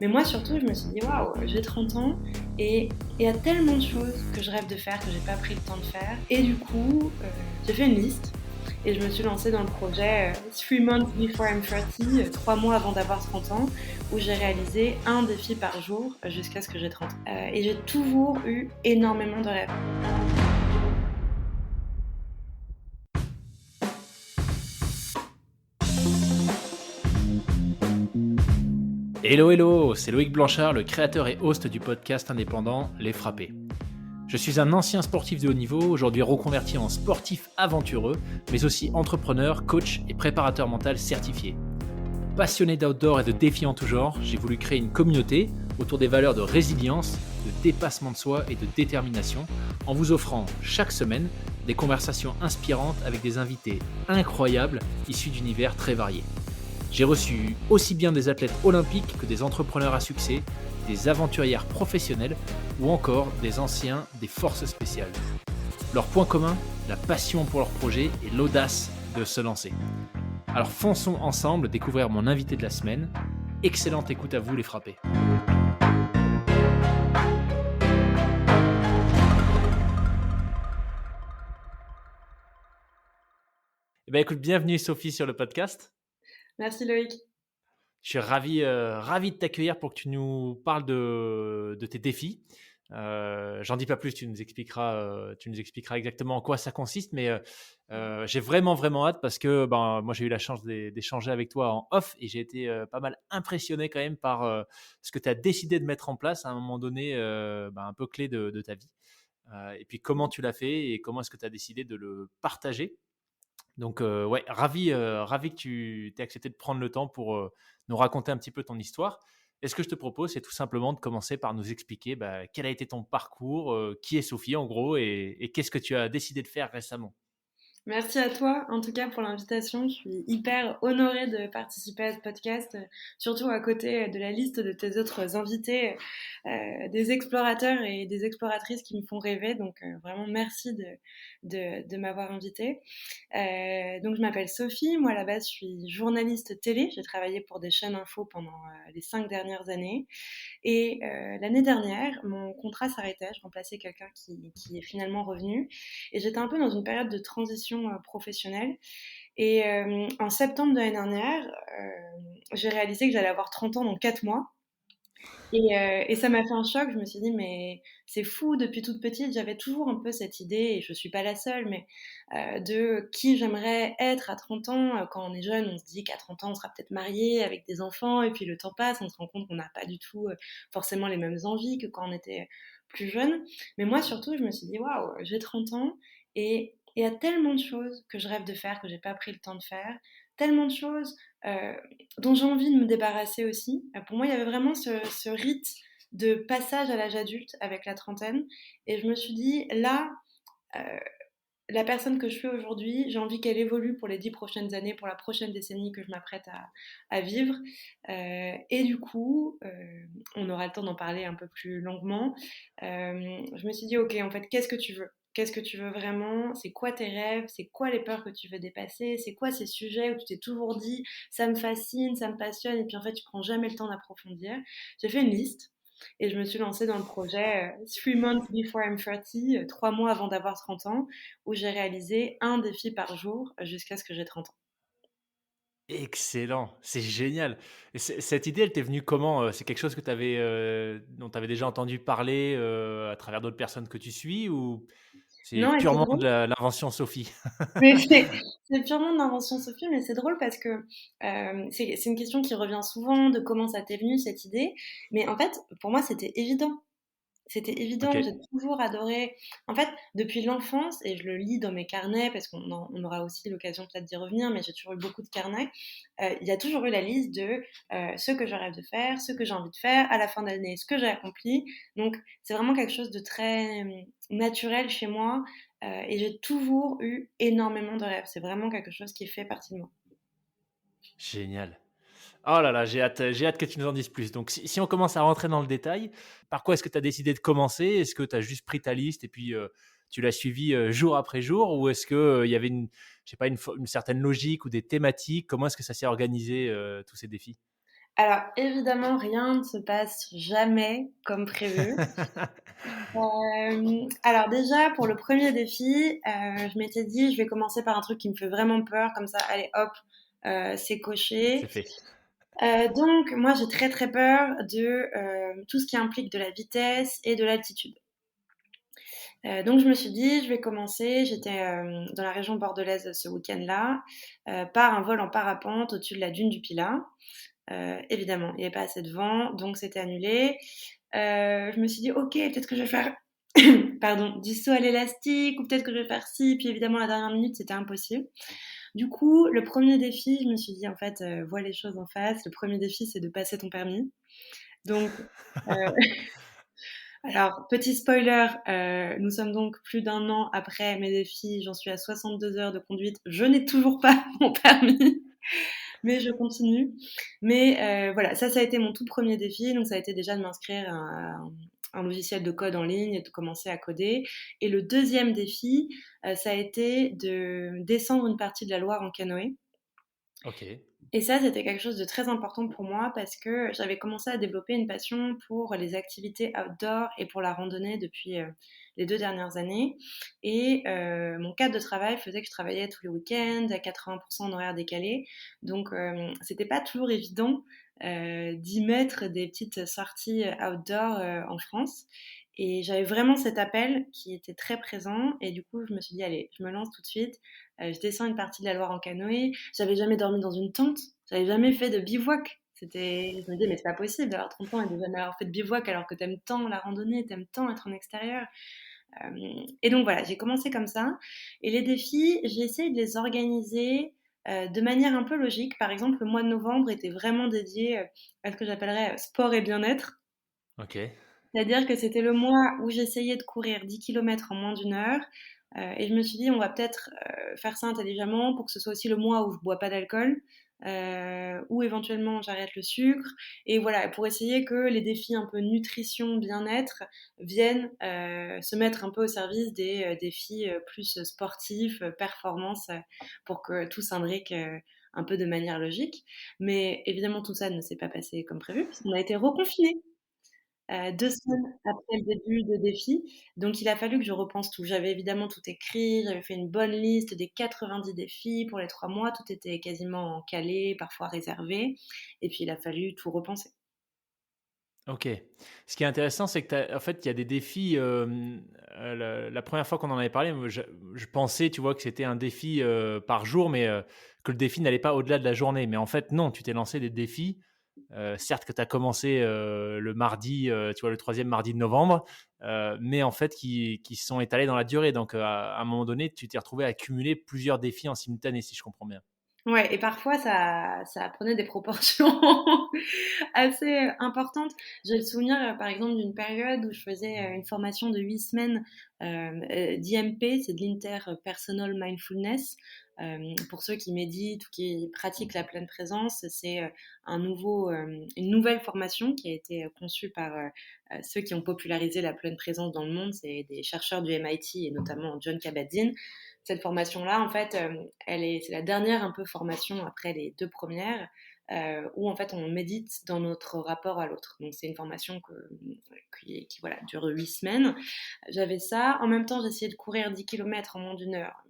Mais moi, surtout, je me suis dit, waouh, j'ai 30 ans et il y a tellement de choses que je rêve de faire que j'ai pas pris le temps de faire. Et du coup, j'ai fait une liste et je me suis lancée dans le projet 3 months before I'm 30, 3 mois avant d'avoir 30 ans, où j'ai réalisé un défi par jour jusqu'à ce que j'ai 30 ans. Et j'ai toujours eu énormément de rêves. Hello hello, c'est Loïc Blanchard, le créateur et host du podcast indépendant Les Frappés. Je suis un ancien sportif de haut niveau, aujourd'hui reconverti en sportif aventureux, mais aussi entrepreneur, coach et préparateur mental certifié. Passionné d'outdoor et de défis en tout genre, j'ai voulu créer une communauté autour des valeurs de résilience, de dépassement de soi et de détermination, en vous offrant chaque semaine des conversations inspirantes avec des invités incroyables issus d'univers très variés. J'ai reçu aussi bien des athlètes olympiques que des entrepreneurs à succès, des aventurières professionnelles ou encore des anciens des forces spéciales. Leur point commun, la passion pour leur projet et l'audace de se lancer. Alors fonçons ensemble découvrir mon invité de la semaine. Excellente écoute à vous les frappés. Eh bien, écoute, bienvenue Sophie sur le podcast. Merci Loïc. Je suis ravi de t'accueillir pour que tu nous parles de tes défis. J'en dis pas plus, tu nous expliqueras exactement en quoi ça consiste, mais j'ai vraiment hâte parce que moi j'ai eu la chance d'échanger avec toi en off et j'ai été pas mal impressionné quand même par ce que tu as décidé de mettre en place à un moment donné un peu clé de ta vie. Et puis comment tu l'as fait et comment est-ce que tu as décidé de le partager. Donc, ouais, ravi que tu aies accepté de prendre le temps pour nous raconter un petit peu ton histoire. Et ce que je te propose, c'est tout simplement de commencer par nous expliquer quel a été ton parcours, qui est Sophie en gros, et qu'est-ce que tu as décidé de faire récemment. Merci à toi, en tout cas, pour l'invitation. Je suis hyper honorée de participer à ce podcast, surtout à côté de la liste de tes autres invités, des explorateurs et des exploratrices qui me font rêver. Donc, vraiment, merci de m'avoir invitée. Donc, je m'appelle Sophie. Moi, à la base, je suis journaliste télé. J'ai travaillé pour des chaînes info pendant les 5 dernières années. Et l'année dernière, mon contrat s'arrêtait. Je remplaçais quelqu'un qui est finalement revenu. Et j'étais un peu dans une période de transition professionnelle. Et en septembre de l'année dernière, j'ai réalisé que j'allais avoir 30 ans dans 4 mois. Et ça m'a fait un choc. Je me suis dit, mais c'est fou, depuis toute petite, j'avais toujours un peu cette idée, et je ne suis pas la seule, mais de qui j'aimerais être à 30 ans. Quand on est jeune, on se dit qu'à 30 ans, on sera peut-être marié avec des enfants, et puis le temps passe, on se rend compte qu'on n'a pas du tout forcément les mêmes envies que quand on était plus jeune. Mais moi, surtout, je me suis dit, waouh, j'ai 30 ans, et il y a tellement de choses que je rêve de faire que j'ai pas pris le temps de faire, tellement de choses euh, dont j'ai envie de me débarrasser aussi. Pour moi, il y avait vraiment ce rite de passage à l'âge adulte avec la trentaine. Et je me suis dit, là, euh, la personne que je suis aujourd'hui, j'ai envie qu'elle évolue pour les 10 prochaines années, pour la prochaine décennie que je m'apprête à vivre. Et du coup, on aura le temps d'en parler un peu plus longuement. Je me suis dit, ok, en fait, qu'est-ce que tu veux? Qu'est-ce que tu veux vraiment? C'est quoi tes rêves? C'est quoi les peurs que tu veux dépasser? C'est quoi ces sujets où tu t'es toujours dit, ça me fascine, ça me passionne, et puis en fait, tu prends jamais le temps d'approfondir? J'ai fait une liste. Et je me suis lancée dans le projet 3 months before I'm 30, 3 mois avant d'avoir 30 ans, où j'ai réalisé un défi par jour jusqu'à ce que j'ai 30 ans. Excellent, c'est génial. Et cette idée, elle t'est venue comment? C'est quelque chose dont tu avais déjà entendu parler à travers d'autres personnes que tu suis ou c'est Non, et c'est purement drôle. de l'invention Sophie? Mais c'est purement de l'invention Sophie, mais c'est drôle parce que c'est une question qui revient souvent de comment ça t'est venu cette idée. Mais en fait, pour moi, c'était évident. C'était Ok. évident, j'ai toujours adoré. En fait, depuis l'enfance, et je le lis dans mes carnets, parce on aura aussi l'occasion peut-être d'y revenir, mais j'ai toujours eu beaucoup de carnets. Il y a toujours eu la liste de ce que je rêve de faire, ce que j'ai envie de faire, à la fin de l'année, ce que j'ai accompli. Donc, c'est vraiment quelque chose de très naturel chez moi. Et j'ai toujours eu énormément de rêves. C'est vraiment quelque chose qui fait partie de moi. Génial. Oh là là, j'ai hâte que tu nous en dises plus. Donc, si on commence à rentrer dans le détail, par quoi est-ce que tu as décidé de commencer? Est-ce que tu as juste pris ta liste et puis tu l'as suivie jour après jour? Ou est-ce qu'il y avait je sais pas, une certaine logique ou des thématiques? Comment est-ce que ça s'est organisé, tous ces défis? Alors évidemment, rien ne se passe jamais comme prévu. Alors déjà, pour le premier défi, je m'étais dit: «Je vais commencer par un truc qui me fait vraiment peur, comme ça, allez hop, c'est C'est coché». fait. Donc moi, j'ai très, très peur de, tout ce qui implique de la vitesse et de l'altitude. Donc je me suis dit: «Je vais commencer», j'étais, dans la région bordelaise ce week-end-là, par un vol en parapente au-dessus de la dune du Pilat. Évidemment, il n'y avait pas assez de vent, donc c'était annulé. Je me suis dit: «OK, peut-être que je vais faire pardon, du saut à l'élastique ou peut-être que je vais faire ci», puis évidemment, à la dernière minute, c'était impossible. Du coup, le premier défi, je me suis dit: «En fait, vois les choses en face. Le premier défi, c'est de passer ton permis». Donc, heu, alors petit spoiler, nous sommes donc plus d'un an après mes défis. J'en suis à 62 heures de conduite. Je n'ai toujours pas mon permis, mais je continue. Mais voilà, ça a été mon tout premier défi. Donc ça a été déjà de m'inscrire à un logiciel de code en ligne et de commencer à coder. Et le deuxième défi, ça a été de descendre une partie de la Loire en canoë. Ok. Et ça, c'était quelque chose de très important pour moi parce que j'avais commencé à développer une passion pour les activités outdoor et pour la randonnée depuis les 2 dernières années. Et mon cadre de travail faisait que je travaillais tous les week-ends à 80% en horaire décalé. Donc, c'était pas toujours évident d'y mettre des petites sorties outdoor en France. Et j'avais vraiment cet appel qui était très présent. Et du coup, je me suis dit, allez, je me lance tout de suite. Je descends une partie de la Loire en canoë. J'avais jamais dormi dans une tente. J'avais jamais fait de bivouac. Je me disais, mais c'est pas possible d'avoir 30 ans et de jamais avoir fait de bivouac alors que t'aimes tant la randonnée, t'aimes tant être en extérieur. Et donc voilà, j'ai commencé comme ça. Et les défis, j'ai essayé de les organiser de manière un peu logique. Par exemple, le mois de novembre était vraiment dédié à ce que j'appellerais sport et bien-être. Ok. C'est-à-dire que c'était le mois où j'essayais de courir 10 kilomètres en moins d'une heure. Et je me suis dit, on va peut-être faire ça intelligemment pour que ce soit aussi le mois où je bois pas d'alcool, où éventuellement j'arrête le sucre. Et voilà, pour essayer que les défis un peu nutrition, bien-être viennent se mettre un peu au service des défis plus sportifs, performance, pour que tout s'imbrique un peu de manière logique. Mais évidemment, tout ça ne s'est pas passé comme prévu, puisqu'on a été reconfinés 2 semaines après le début de défi. Donc il a fallu que je repense tout. J'avais évidemment tout écrit, j'avais fait une bonne liste des 90 défis pour les 3 mois. Tout était quasiment calé, parfois réservé. Et puis il a fallu tout repenser. OK. Ce qui est intéressant, c'est que en fait, il y a des défis, la 1re fois qu'on en avait parlé, moi, je pensais, tu vois, que c'était un défi, par jour, mais que le défi n'allait pas au-delà de la journée. Mais en fait, non, tu t'es lancé des défis, certes que tu as commencé, le mardi, tu vois, le 3e mardi de novembre, mais en fait qui se sont étalés dans la durée. Donc à un moment donné, tu t'es retrouvé à accumuler plusieurs défis en simultané, si je comprends bien? Ouais, et parfois ça prenait des proportions assez importantes. J'ai le souvenir, par exemple, d'une période où je faisais une formation de 8 semaines d'IMP, c'est de l'Interpersonal Mindfulness. Pour ceux qui méditent ou qui pratiquent la pleine présence, c'est une nouvelle formation qui a été conçue par ceux qui ont popularisé la pleine présence dans le monde. C'est des chercheurs du MIT et notamment John Kabat-Zinn. Cette formation-là, en fait, c'est la dernière un peu formation après les 2 premières, où en fait on médite dans notre rapport à l'autre. Donc c'est une formation qui voilà, dure 8 semaines. J'avais ça. En même temps, j'essayais de courir 10 kilomètres en moins d'une heure.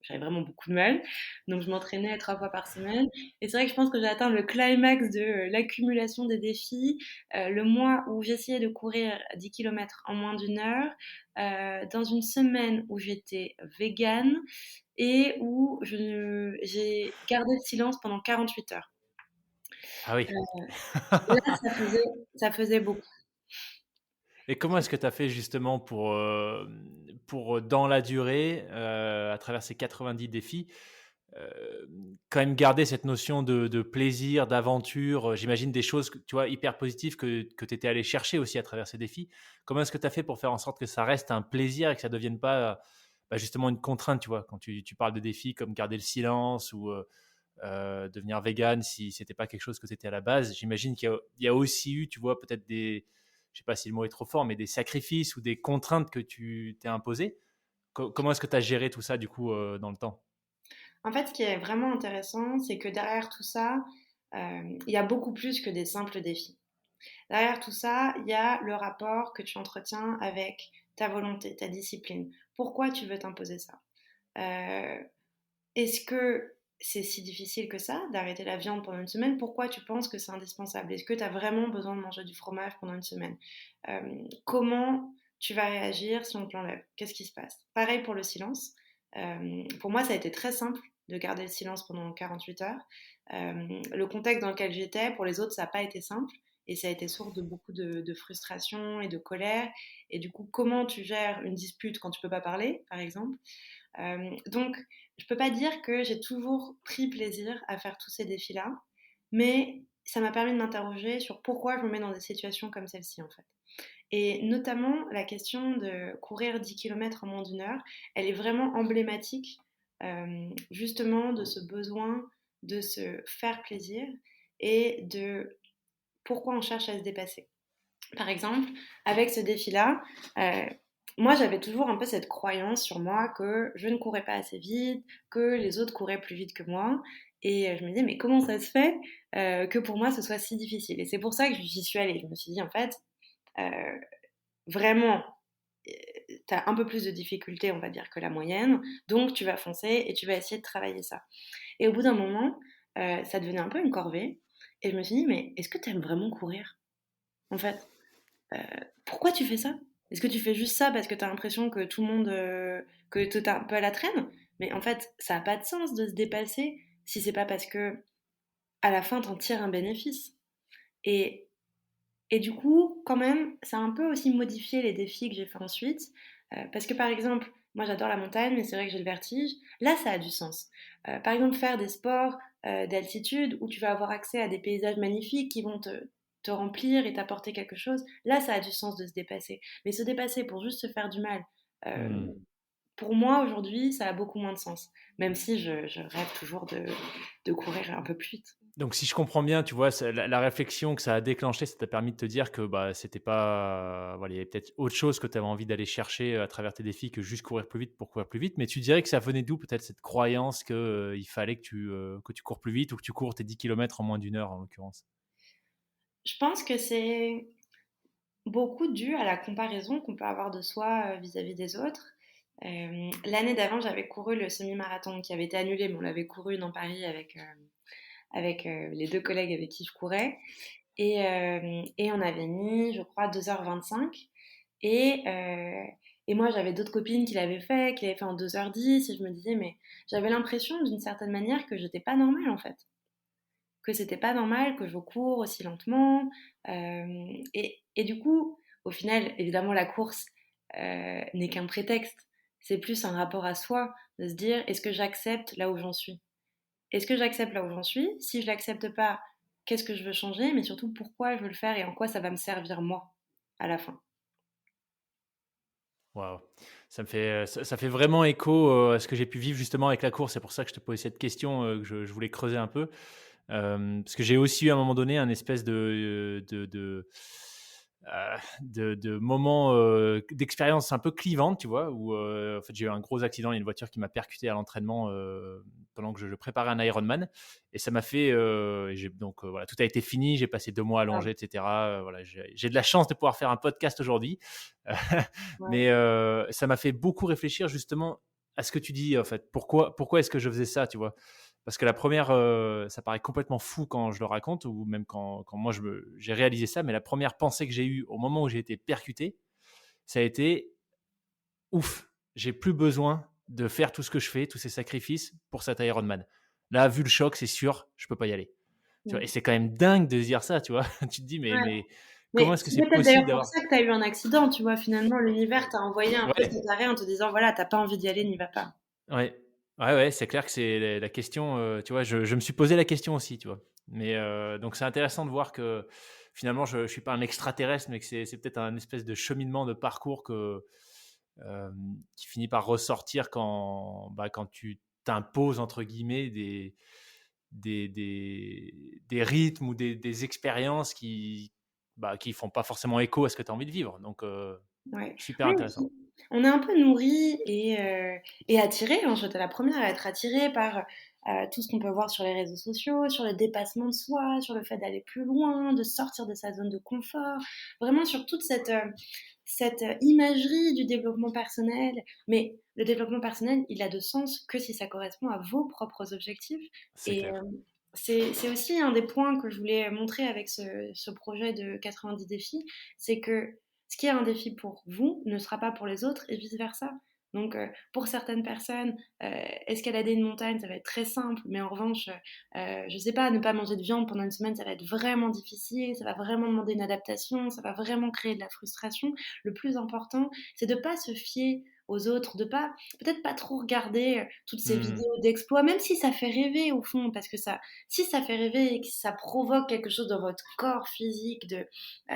J'avais vraiment beaucoup de mal. Donc je m'entraînais 3 fois par semaine. Et c'est vrai que je pense que j'ai atteint le climax de l'accumulation des défis. Le mois où j'essayais de courir 10 kilomètres en moins d'une heure, dans une semaine où j'étais végane et où j'ai gardé le silence pendant 48 heures. Ah oui. Là, ça faisait beaucoup. Et comment est-ce que tu as fait justement pour dans la durée, à travers ces 90 défis, quand même garder cette notion de plaisir, d'aventure, j'imagine des choses que tu vois, hyper positives que tu étais allé chercher aussi à travers ces défis. Comment est-ce que tu as fait pour faire en sorte que ça reste un plaisir et que ça ne devienne pas, bah, justement une contrainte, tu vois? Quand tu parles de défis comme garder le silence ou, devenir vegan si c'était pas quelque chose que tu étais à la base. J'imagine qu'il y a aussi eu, tu vois, peut-être des je sais pas si le mot est trop fort, mais des sacrifices ou des contraintes que tu t'es imposées. Comment est-ce que tu as géré tout ça du coup, dans le temps? En fait, ce qui est vraiment intéressant, c'est que derrière tout ça, il y a beaucoup plus que des simples défis. Derrière tout ça, il y a le rapport que tu entretiens avec ta volonté, ta discipline. Pourquoi tu veux t'imposer ça? Euh, Est-ce que c'est si difficile que ça d'arrêter la viande pendant une semaine? Pourquoi tu penses que c'est indispensable? Est-ce que tu as vraiment besoin de manger du fromage pendant une semaine? Comment tu vas réagir si on te l'enlève? Qu'est-ce qui se passe? Pareil pour le silence. Pour moi, ça a été très simple de garder le silence pendant 48 heures. Le contexte dans lequel j'étais, pour les autres, ça n'a pas été simple. Et ça a été source de beaucoup de frustration et de colère. Et du coup, comment tu gères une dispute quand tu peux pas parler, par exemple? Donc, je peux pas dire que j'ai toujours pris plaisir à faire tous ces défis-là, mais ça m'a permis de m'interroger sur pourquoi je me mets dans des situations comme celle-ci, en fait. Et notamment, la question de courir 10 km en moins d'une heure, elle est vraiment emblématique, justement, de ce besoin de se faire plaisir et de pourquoi on cherche à se dépasser. Par exemple, avec ce défi-là, moi j'avais toujours un peu cette croyance sur moi que je ne courais pas assez vite, que les autres couraient plus vite que moi. Et je me disais, mais comment ça se fait que pour moi ce soit si difficile? Et c'est pour ça que j'y suis allée. Je me suis dit, en fait, euh, vraiment, tu as un peu plus de difficultés, on va dire, que la moyenne. Donc tu vas foncer et tu vas essayer de travailler ça. Et au bout d'un moment, ça devenait un peu une corvée. Et je me suis dit, mais est-ce que tu aimes vraiment courir, en fait? Euh, Pourquoi tu fais ça? Est-ce que tu fais juste ça parce que tu as l'impression que tout le monde, que tu es un peu à la traîne? Mais en fait, ça n'a pas de sens de se dépasser si c'est pas parce que à la fin, t'en tires un bénéfice. Et, et du coup, quand même, ça a un peu aussi modifié les défis que j'ai fait ensuite. Parce que par exemple, moi j'adore la montagne, mais c'est vrai que j'ai le vertige. Là, ça a du sens. Par exemple, faire des sports d'altitude où tu vas avoir accès à des paysages magnifiques qui vont te remplir et t'apporter quelque chose, là, ça a du sens de se dépasser. Mais se dépasser pour juste se faire du mal, euh, Hmm. pour moi aujourd'hui, ça a beaucoup moins de sens. Même si je rêve toujours de courir un peu plus vite. Donc, si je comprends bien, tu vois, la réflexion que ça a déclenché, ça t'a permis de te dire que bah, c'était pas. Voilà, il y avait peut-être autre chose que tu avais envie d'aller chercher à travers tes défis que juste courir plus vite pour courir plus vite. Mais tu dirais que ça venait d'où peut-être cette croyance que, il fallait que tu cours plus vite ou que tu cours tes 10 km en moins d'une heure en l'occurrence? Je pense que c'est beaucoup dû à la comparaison qu'on peut avoir de soi vis-à-vis des autres. L'année d'avant, j'avais couru le semi-marathon qui avait été annulé, mais on l'avait couru dans Paris avec les deux collègues avec qui je courais. Et on avait mis, je crois, 2h25. Et, euh, et moi, j'avais d'autres copines qui l'avaient fait en 2h10. Et je me disais, mais j'avais l'impression d'une certaine manière que j'étais pas normale en fait. Que c'était pas normal que je cours aussi lentement. Et du coup, au final, évidemment, la course n'est qu'un prétexte. C'est plus un rapport à soi, de se dire, est-ce que j'accepte là où j'en suis? Est-ce que j'accepte là où j'en suis? Si je l'accepte pas, qu'est-ce que je veux changer? Mais surtout, pourquoi je veux le faire et en quoi ça va me servir moi à la fin. Waouh! Ça fait vraiment écho, à ce que j'ai pu vivre justement avec la course. C'est pour ça que je te posais cette question, que je voulais creuser un peu. Parce que j'ai aussi eu à un moment donné un espèce de moment, d'expérience un peu clivante, tu vois? Où, en fait, j'ai eu un gros accident. Il y a une voiture qui m'a percuté à l'entraînement, pendant que je préparais un Ironman et ça m'a fait, et j'ai donc, voilà, tout a été fini. J'ai passé 2 mois Ah, allongé et cetera, voilà, j'ai de la chance de pouvoir faire un podcast aujourd'hui. ouais. Mais ça m'a fait beaucoup réfléchir justement à ce que tu dis, en fait. Pourquoi est-ce que je faisais ça, tu vois? Parce que la première, ça paraît complètement fou quand je le raconte ou même quand moi j'ai réalisé ça, mais la première pensée que j'ai eue au moment où j'ai été percuté, ça a été: «Ouf, j'ai plus besoin de faire tout ce que je fais, tous ces sacrifices pour cet Ironman. Là, vu le choc, c'est sûr, je peux pas y aller». Tu vois? Et Mm. c'est quand même dingue de se dire ça, tu vois? Tu te dis: «Mais Ouais. comment Mais est-ce que c'est c'est peut-être possible d'ailleurs pour d'avoir». ça que tu as eu un accident, tu vois. Finalement, l'univers t'a envoyé un peu Ouais. cet arrêt en te disant, voilà, t'as pas envie d'y aller, n'y va pas. Ouais. Ouais, ouais, c'est clair que c'est la question, tu vois? Je me suis posé la question aussi, tu vois? Mais donc c'est intéressant de voir que finalement je suis pas un extraterrestre, mais que c'est peut-être un espèce de cheminement, de parcours qui finit par ressortir quand tu t'imposes entre guillemets des rythmes ou des expériences qui font pas forcément écho à ce que tu as envie de vivre. Donc Ouais. super Oui, intéressant. On est un peu nourri et attiré, hein, j'étais la première à être attirée par tout ce qu'on peut voir sur les réseaux sociaux, sur le dépassement de soi, sur le fait d'aller plus loin, de sortir de sa zone de confort, vraiment sur toute cette imagerie du développement personnel. Mais le développement personnel, il a de sens que si ça correspond à vos propres objectifs. C'est Et clair. c'est aussi un des points que je voulais montrer avec ce projet de 90 défis, c'est que ce qui est un défi pour vous ne sera pas pour les autres et vice-versa. Donc, pour certaines personnes, escalader une montagne, ça va être très simple, mais en revanche, je sais pas, ne pas manger de viande pendant une semaine, ça va être vraiment difficile, ça va vraiment demander une adaptation, ça va vraiment créer de la frustration. Le plus important, c'est de pas se fier aux autres, de pas, peut-être pas trop regarder toutes ces Hmm. vidéos d'exploits, même si ça fait rêver au fond, parce que ça, si ça fait rêver et que ça provoque quelque chose dans votre corps physique,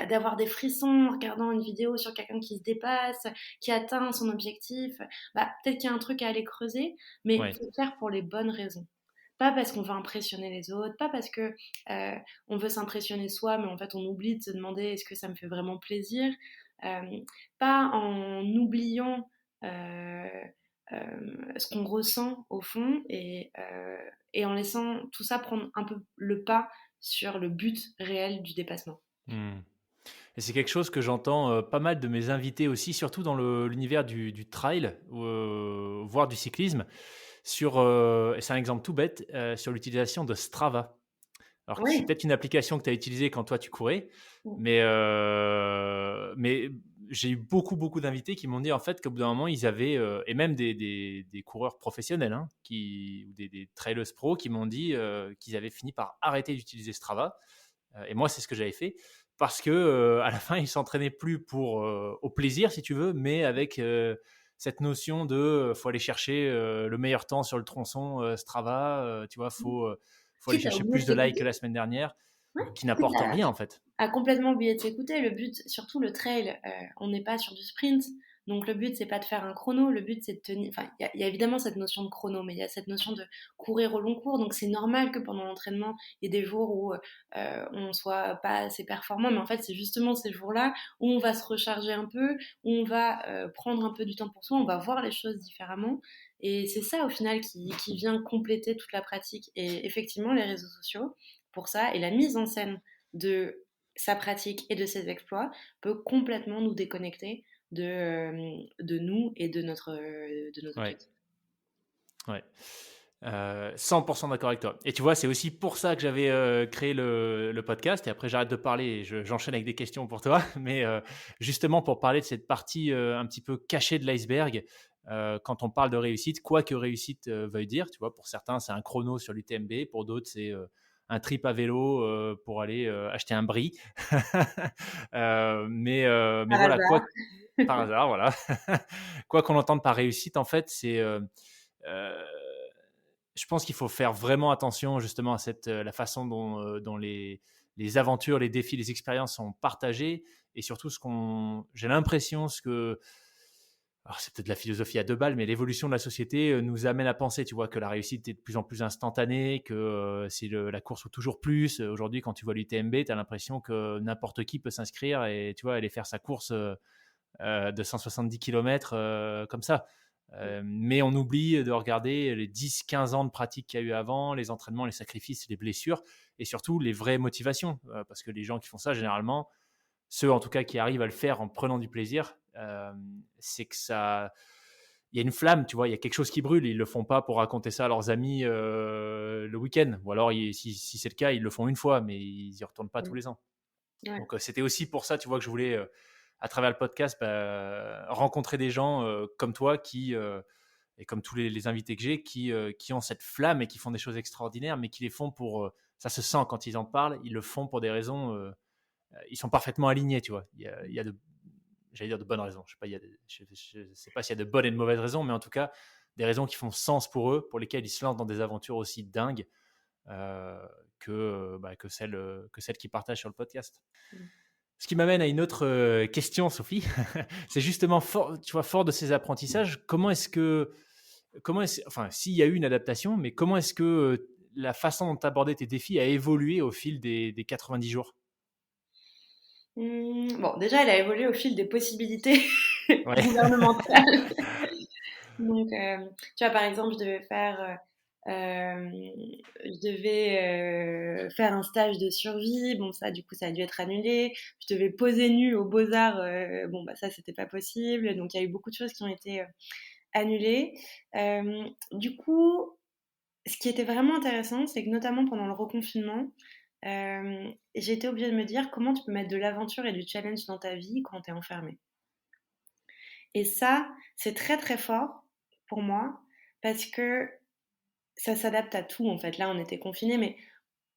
d'avoir des frissons en regardant une vidéo sur quelqu'un qui se dépasse, qui atteint son objectif, bah, peut-être qu'il y a un truc à aller creuser, mais il Ouais. faut le faire pour les bonnes raisons. Pas parce qu'on veut impressionner les autres, pas parce que on veut s'impressionner soi, mais en fait on oublie de se demander est-ce que ça me fait vraiment plaisir. Euh, Pas en oubliant euh, ce qu'on ressent au fond et en laissant tout ça prendre un peu le pas sur le but réel du dépassement. Hmm. Et c'est quelque chose que j'entends pas mal de mes invités aussi, surtout dans l'univers du trail, voire du cyclisme. Et c'est un exemple tout bête, sur l'utilisation de Strava. Alors, c'est Oui. peut-être une application que tu as utilisée quand toi tu courais, mais j'ai eu beaucoup, beaucoup d'invités qui m'ont dit en fait qu'au bout d'un moment, ils avaient, et même des coureurs professionnels, hein, ou des trailers pro qui m'ont dit qu'ils avaient fini par arrêter d'utiliser Strava. Et moi, c'est ce que j'avais fait parce que à la fin, ils s'entraînaient plus au plaisir, si tu veux, mais avec cette notion de faut aller chercher le meilleur temps sur le tronçon Strava, tu vois, faut aller Quitte à chercher oublier plus de de likes que s'écouter. la semaine dernière, Ouais. qui Quitte n'apporte rien en fait. à complètement oublier de s'écouter. Le but, surtout le trail, on n'est pas sur du sprint. Donc le but, c'est pas de faire un chrono. Le but, c'est de tenir. Enfin, il y a évidemment cette notion de chrono, mais il y a cette notion de courir au long cours. Donc c'est normal que pendant l'entraînement, il y ait des jours où on soit pas assez performant. Mais en fait, c'est justement ces jours-là où on va se recharger un peu, où on va prendre un peu du temps pour soi, on va voir les choses différemment. Et c'est ça, au final, qui vient compléter toute la pratique. Et effectivement, les réseaux sociaux, pour ça, et la mise en scène de sa pratique et de ses exploits peut complètement nous déconnecter de nous et de nos Ouais, objectifs. ouais. 100% d'accord avec toi. Et tu vois, c'est aussi pour ça que j'avais créé le podcast. Et après, j'arrête de parler et j'enchaîne avec des questions pour toi. Mais justement, pour parler de cette partie un petit peu cachée de l'iceberg, quand on parle de réussite, quoi que réussite veuille dire, tu vois, pour certains, c'est un chrono sur l'UTMB. Pour d'autres, c'est un trip à vélo pour aller acheter un brie. Mais Par voilà, hasard. par hasard, voilà. Quoi qu'on entende par réussite, en fait, c'est euh, je pense qu'il faut faire vraiment attention justement à la façon dont les aventures, les défis, les expériences sont partagées et surtout j'ai l'impression alors c'est peut-être la philosophie à deux balles, mais l'évolution de la société nous amène à penser, tu vois, que la réussite est de plus en plus instantanée, que c'est la course au toujours plus. Aujourd'hui, quand tu vois l'UTMB, tu as l'impression que n'importe qui peut s'inscrire et tu vois aller faire sa course de 170 km comme ça. Mais on oublie de regarder les 10-15 ans de pratique qu'il y a eu avant, les entraînements, les sacrifices, les blessures, et surtout les vraies motivations. Parce que les gens qui font ça, généralement, ceux en tout cas qui arrivent à le faire en prenant du plaisir, c'est que ça... Il y a une flamme, tu vois, il y a quelque chose qui brûle. Ils ne le font pas pour raconter ça à leurs amis le week-end. Ou alors, si c'est le cas, ils le font une fois, mais ils n'y retournent pas tous les ans. Ouais. Donc, c'était aussi pour ça, tu vois, que je voulais, à travers le podcast, rencontrer des gens comme toi et comme tous les invités que j'ai, qui ont cette flamme et qui font des choses extraordinaires, mais qui les font ça se sent quand ils en parlent, ils le font pour des raisons, ils sont parfaitement alignés, tu vois. Il y a j'allais dire de bonnes raisons. Je sais pas, je sais pas s'il y a de bonnes et de mauvaises raisons, mais en tout cas, des raisons qui font sens pour eux, pour lesquelles ils se lancent dans des aventures aussi dingues euh, que celles qu'ils partagent sur le podcast. Ce qui m'amène à une autre question, Sophie. C'est justement fort, tu vois, fort de ces apprentissages. Enfin, s'il y a eu une adaptation, mais comment est-ce que la façon dont tu abordais tes défis a évolué au fil des 90 jours? Bon, déjà, elle a évolué au fil des possibilités. Ouais. gouvernementale. Donc, tu vois, par exemple, je devais faire un stage de survie. Bon, ça, du coup, ça a dû être annulé. Je devais poser nue aux Beaux-Arts. Bon, bah, ça, c'était pas possible. Donc, il y a eu beaucoup de choses qui ont été annulées. Du coup, ce qui était vraiment intéressant, c'est que notamment pendant le reconfinement, j'ai été obligée de me dire comment tu peux mettre de l'aventure et du challenge dans ta vie quand tu es enfermé. Et ça, c'est très très fort pour moi parce que ça s'adapte à tout en fait. Là, on était confinés, mais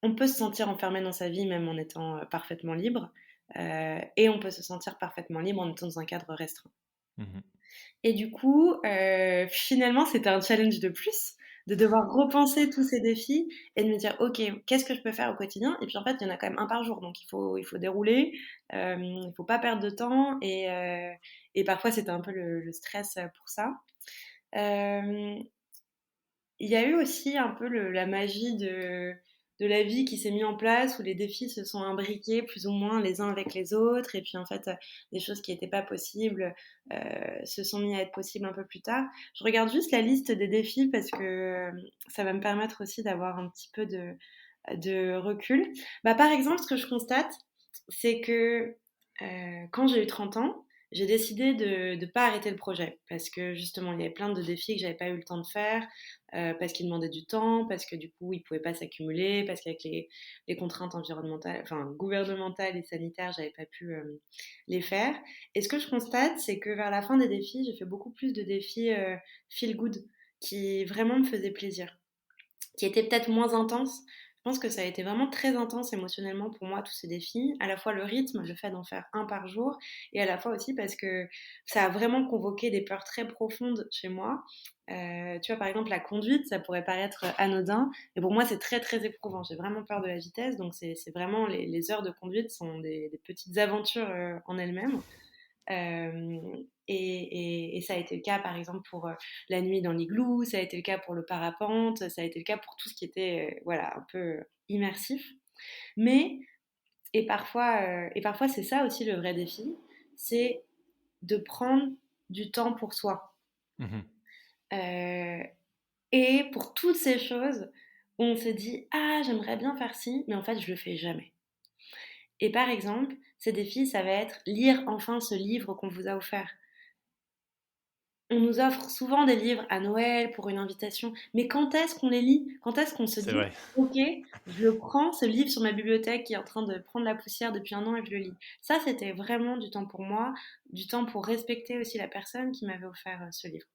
on peut se sentir enfermé dans sa vie même en étant parfaitement libre. Et on peut se sentir parfaitement libre en étant dans un cadre restreint. Mhm. Et du coup, finalement, c'était un challenge de plus de devoir repenser tous ces défis et de me dire, OK, qu'est-ce que je peux faire au quotidien? Et puis en fait, il y en a quand même un par jour, donc il faut dérouler, il faut pas perdre de temps et parfois c'était un peu le stress pour ça. Euh, il y a eu aussi un peu la magie de la vie qui s'est mise en place, où les défis se sont imbriqués plus ou moins les uns avec les autres, et puis en fait, des choses qui n'étaient pas possibles se sont mis à être possibles un peu plus tard. Je regarde juste la liste des défis parce que ça va me permettre aussi d'avoir un petit peu de recul. Bah, par exemple, ce que je constate, c'est que quand j'ai eu 30 ans, j'ai décidé de ne pas arrêter le projet parce que justement, il y avait plein de défis que j'avais pas eu le temps de faire, parce qu'ils demandaient du temps, parce que du coup, ils pouvaient pas s'accumuler, parce qu'avec les contraintes environnementales, enfin gouvernementales et sanitaires, j'avais pas pu les faire. Et ce que je constate, c'est que vers la fin des défis, j'ai fait beaucoup plus de défis feel good qui vraiment me faisaient plaisir, qui était peut-être moins intense. Je pense que ça a été vraiment très intense émotionnellement pour moi, tous ces défis. À la fois le rythme, le fait d'en faire un par jour, et à la fois aussi parce que ça a vraiment convoqué des peurs très profondes chez moi. Tu vois, par exemple, la conduite, ça pourrait paraître anodin, et pour moi, c'est très, très éprouvant. J'ai vraiment peur de la vitesse, donc c'est vraiment les heures de conduite sont des petites aventures en elles-mêmes. Et ça a été le cas, par exemple, pour la nuit dans l'igloo, ça a été le cas pour le parapente, ça a été le cas pour tout ce qui était voilà, un peu immersif. Mais, et parfois c'est ça aussi le vrai défi, c'est de prendre du temps pour soi. Mhm. Euh, et pour toutes ces choses, on se dit, ah, j'aimerais bien faire ci, mais en fait, je le fais jamais. Et par exemple, ces défis, ça va être lire enfin ce livre qu'on vous a offert. On nous offre souvent des livres à Noël pour une invitation, mais quand est-ce qu'on les lit? Quand est-ce qu'on se C'est dit, vrai. ok, je le prends, ce livre sur ma bibliothèque qui est en train de prendre la poussière depuis un an et je le lis. Ça, c'était vraiment du temps pour moi, du temps pour respecter aussi la personne qui m'avait offert ce livre.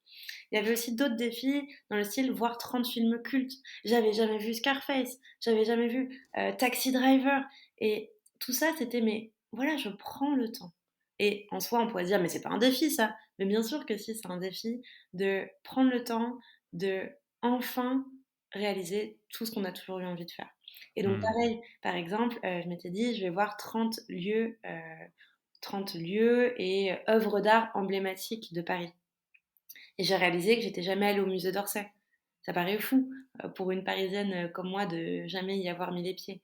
Il y avait aussi d'autres défis dans le style voir 30 films cultes. J'avais jamais vu Scarface, j'avais jamais vu Taxi Driver, et tout ça, c'était, mais voilà, je prends le temps. Et en soi, on pourrait se dire, mais c'est pas un défi ça. Mais bien sûr que si, c'est un défi de prendre le temps de enfin réaliser tout ce qu'on a toujours eu envie de faire. Et donc, Mhm. pareil, par exemple, je m'étais dit, je vais voir 30 lieux et œuvres d'art emblématiques de Paris. Et j'ai réalisé que j'étais jamais allée au musée d'Orsay. Ça paraît fou pour une Parisienne comme moi de jamais y avoir mis les pieds.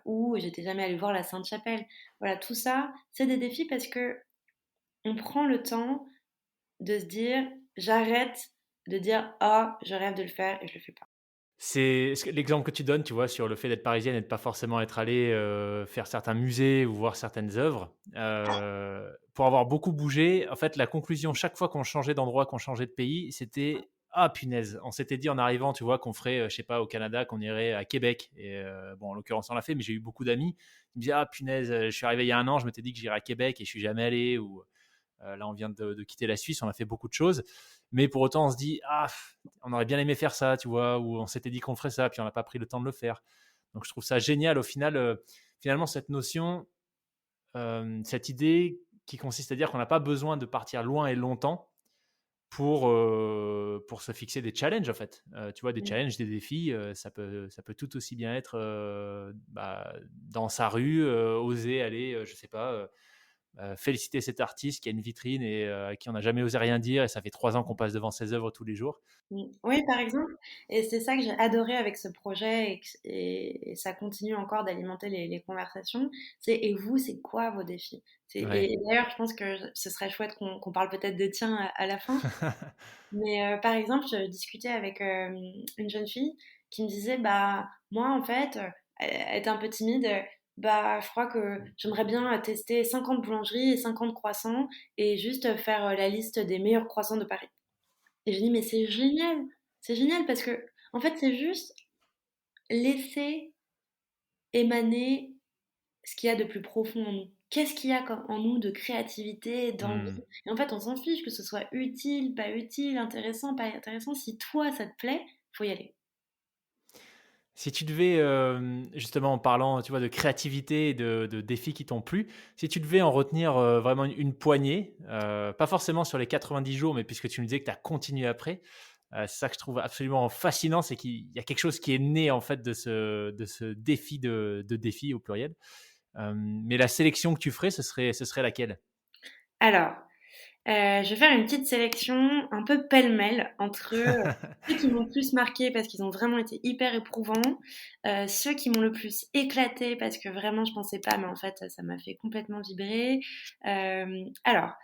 Ou j'étais jamais allée voir la Sainte-Chapelle. Voilà, tout ça, c'est des défis parce que on prend le temps de se dire, j'arrête de dire, ah, je rêve de le faire et je le fais pas. C'est l'exemple que tu donnes, tu vois, sur le fait d'être parisienne et de pas forcément être allée, faire certains musées ou voir certaines œuvres. Pour avoir beaucoup bougé, en fait, la conclusion chaque fois qu'on changeait d'endroit, qu'on changeait de pays, c'était: «Ah punaise!» On s'était dit en arrivant, tu vois, qu'on ferait, je sais pas, au Canada, qu'on irait à Québec et bon, en l'occurrence, on l'a fait, mais j'ai eu beaucoup d'amis qui me disaient: «Ah punaise, je suis arrivé il y a un an, je m'étais dit que j'irais à Québec et je suis jamais allé» ou là, on vient de quitter la Suisse, on a fait beaucoup de choses. Mais pour autant, on se dit, ah, on aurait bien aimé faire ça, tu vois, ou on s'était dit qu'on ferait ça, puis on n'a pas pris le temps de le faire. Donc, je trouve ça génial au final, finalement, cette notion, cette idée qui consiste à dire qu'on n'a pas besoin de partir loin et longtemps pour se fixer des challenges, en fait. Tu vois, des Mm. challenges, des défis, ça peut tout aussi bien être dans sa rue, oser aller, je sais pas, féliciter cet artiste qui a une vitrine et à qui on n'a jamais osé rien dire, et ça fait 3 ans qu'on passe devant ses œuvres tous les jours. Oui, par exemple. Et c'est ça que j'ai adoré avec ce projet et ça continue encore d'alimenter les conversations. Et vous, c'est quoi vos défis? Ouais. Et d'ailleurs, je pense que ce serait chouette qu'on parle peut-être des tiens à la fin. Mais par exemple, je discutais avec une jeune fille qui me disait, bah moi en fait, elle était un peu timide. Bah, je crois que j'aimerais bien tester 50 boulangeries et 50 croissants et juste faire la liste des meilleurs croissants de Paris. Et je dis, mais c'est génial parce que en fait, c'est juste laisser émaner ce qu'il y a de plus profond en nous. Qu'est-ce qu'il y a en nous de créativité, d'envie? Hmm. Et en fait, on s'en fiche que ce soit utile, pas utile, intéressant, pas intéressant. Si toi, ça te plaît, faut y aller. Si tu devais, justement en parlant, tu vois, de créativité et de défis qui t'ont plu, si tu devais en retenir, vraiment une poignée, pas forcément sur les 90 jours, mais puisque tu me disais que tu as continué après, c'est ça que je trouve absolument fascinant, c'est qu'il y a quelque chose qui est né en fait de ce défi de défi au pluriel. Mais la sélection que tu ferais, ce serait laquelle? Alors, je vais faire une petite sélection un peu pêle-mêle entre ceux qui m'ont le plus marqué parce qu'ils ont vraiment été hyper éprouvants, ceux qui m'ont le plus éclaté parce que vraiment je pensais pas, mais en fait ça m'a fait complètement vibrer. Alors,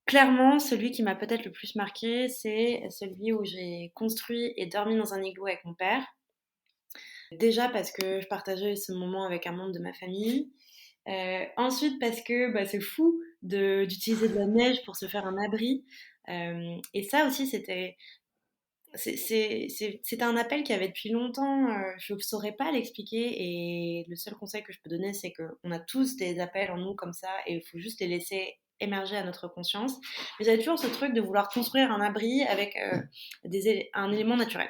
clairement, celui qui m'a peut-être le plus marqué, c'est celui où j'ai construit et dormi dans un igloo avec mon père. Déjà parce que je partageais ce moment avec un membre de ma famille. Ensuite parce que bah, c'est fou d'utiliser de la neige pour se faire un abri. Et ça aussi, c'était un appel qui avait depuis longtemps. Je ne saurais pas l'expliquer. Et le seul conseil que je peux donner, c'est qu'on a tous des appels en nous comme ça et il faut juste les laisser émerger à notre conscience. Mais j'avais toujours ce truc de vouloir construire un abri avec un élément naturel.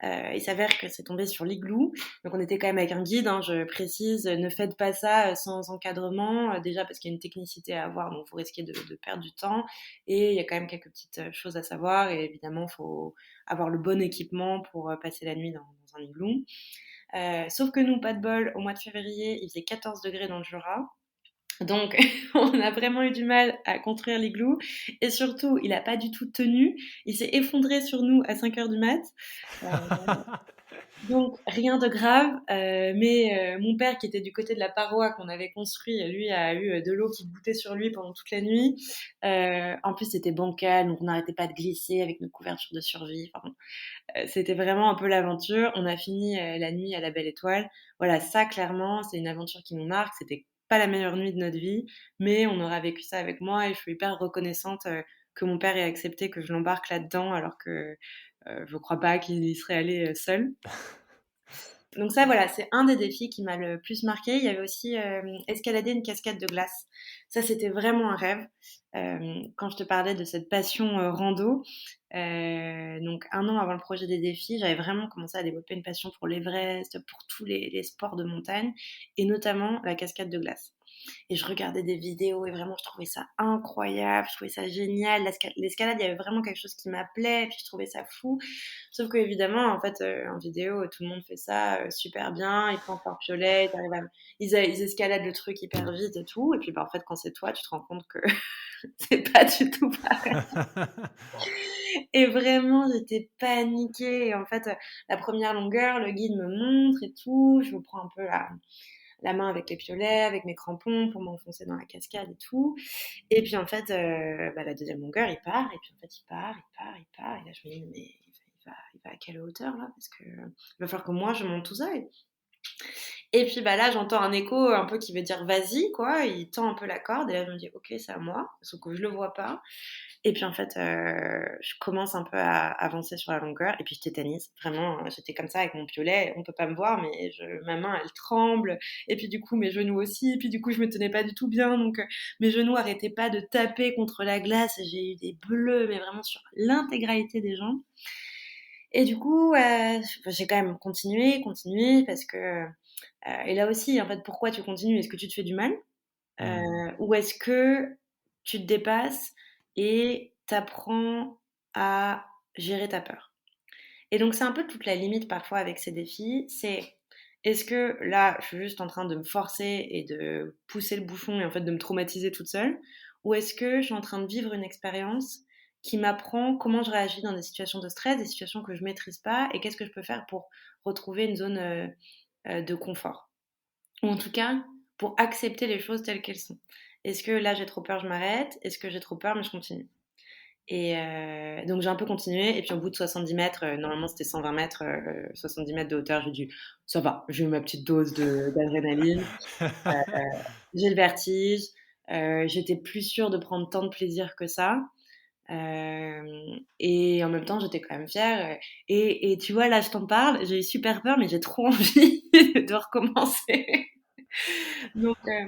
Il s'avère que c'est tombé sur l'igloo. Donc on était quand même avec un guide, hein, je précise, ne faites pas ça sans encadrement, déjà parce qu'il y a une technicité à avoir, donc vous risquez de perdre du temps. Et il y a quand même quelques petites choses à savoir. Et évidemment, il faut avoir le bon équipement pour passer la nuit dans un igloo. Sauf que nous, pas de bol, au mois de février, il faisait 14 degrés dans le Jura. Donc, on a vraiment eu du mal à construire l'igloo. Et surtout, il n'a pas du tout tenu. Il s'est effondré sur nous à 5 heures du mat. Euh, donc rien de grave, mais mon père qui était du côté de la paroi qu'on avait construit, lui a eu de l'eau qui goûtait sur lui pendant toute la nuit. En plus c'était bancal, donc on n'arrêtait pas de glisser avec nos couvertures de survie. Enfin, bon, c'était vraiment un peu l'aventure. On a fini la nuit à la Belle Étoile. Voilà, ça clairement c'est une aventure qui nous marque. C'était pas la meilleure nuit de notre vie, mais on aura vécu ça avec moi et je suis hyper reconnaissante que mon père ait accepté que je l'embarque là-dedans alors que je crois pas qu'il y serait allé seul. Donc ça, voilà, c'est un des défis qui m'a le plus marqué. Il y avait aussi escalader une cascade de glace. Ça, c'était vraiment un rêve. Quand je te parlais de cette passion rando, donc un an avant le projet des défis, j'avais vraiment commencé à développer une passion pour l'Everest, pour tous les sports de montagne, et notamment la cascade de glace. Et je regardais des vidéos et vraiment je trouvais ça incroyable, je trouvais ça génial. L'escalade, il y avait vraiment quelque chose qui m'appelait, puis je trouvais ça fou. Sauf que évidemment, en fait, en vidéo, tout le monde fait ça super bien, ils plantent leur piolet, ils escaladent le truc hyper vite et tout. Et puis bah, en fait, quand c'est toi, tu te rends compte que c'est pas du tout pareil. Et vraiment, j'étais paniquée. Et en fait, la première longueur, le guide me montre et tout. Je me prends un peu la main avec les piolets, avec mes crampons pour m'enfoncer dans la cascade et tout. Et puis en fait, bah, la deuxième longueur, il part. Et puis en fait, il part, il part, il part. Et là, je me dis, mais il va à quelle hauteur là? Parce que il va falloir que moi, je monte tout seul. Et puis bah là, j'entends un écho un peu qui veut dire vas-y, quoi. Il tend un peu la corde. Et là, je me dis, ok, c'est à moi. Sauf que je le vois pas. Et puis en fait, je commence un peu à avancer sur la longueur et puis je tétanise. Vraiment, j'étais comme ça avec mon piolet. On peut pas me voir, mais ma main, elle tremble. Et puis du coup, mes genoux aussi. Et puis du coup, je me tenais pas du tout bien. Donc mes genoux arrêtaient pas de taper contre la glace. Et j'ai eu des bleus, mais vraiment sur l'intégralité des jambes. Et du coup, j'ai quand même continué parce que... et là aussi, en fait, pourquoi tu continues? Est-ce que tu te fais du mal? Hmm. Ou est-ce que tu te dépasses et t'apprends à gérer ta peur? Et donc c'est un peu toute la limite parfois avec ces défis, c'est est-ce que là, je suis juste en train de me forcer et de pousser le bouchon et en fait de me traumatiser toute seule? Ou est-ce que je suis en train de vivre une expérience qui m'apprend comment je réagis dans des situations de stress, des situations que je maîtrise pas et qu'est-ce que je peux faire pour retrouver une zone de confort? Ou en tout cas, pour accepter les choses telles qu'elles sont. Est-ce que là j'ai trop peur, je m'arrête? Est-ce que j'ai trop peur, mais je continue? Et donc j'ai un peu continué. Et puis au bout de 70 mètres, normalement c'était 120 mètres, 70 mètres de hauteur, j'ai dit ça va, j'ai eu ma petite dose d'adrénaline. Euh, j'ai le vertige. J'étais plus sûre de prendre tant de plaisir que ça. Et en même temps, j'étais quand même fière. Et tu vois, là, je t'en parle, j'ai eu super peur, mais j'ai trop envie de recommencer. Donc, euh,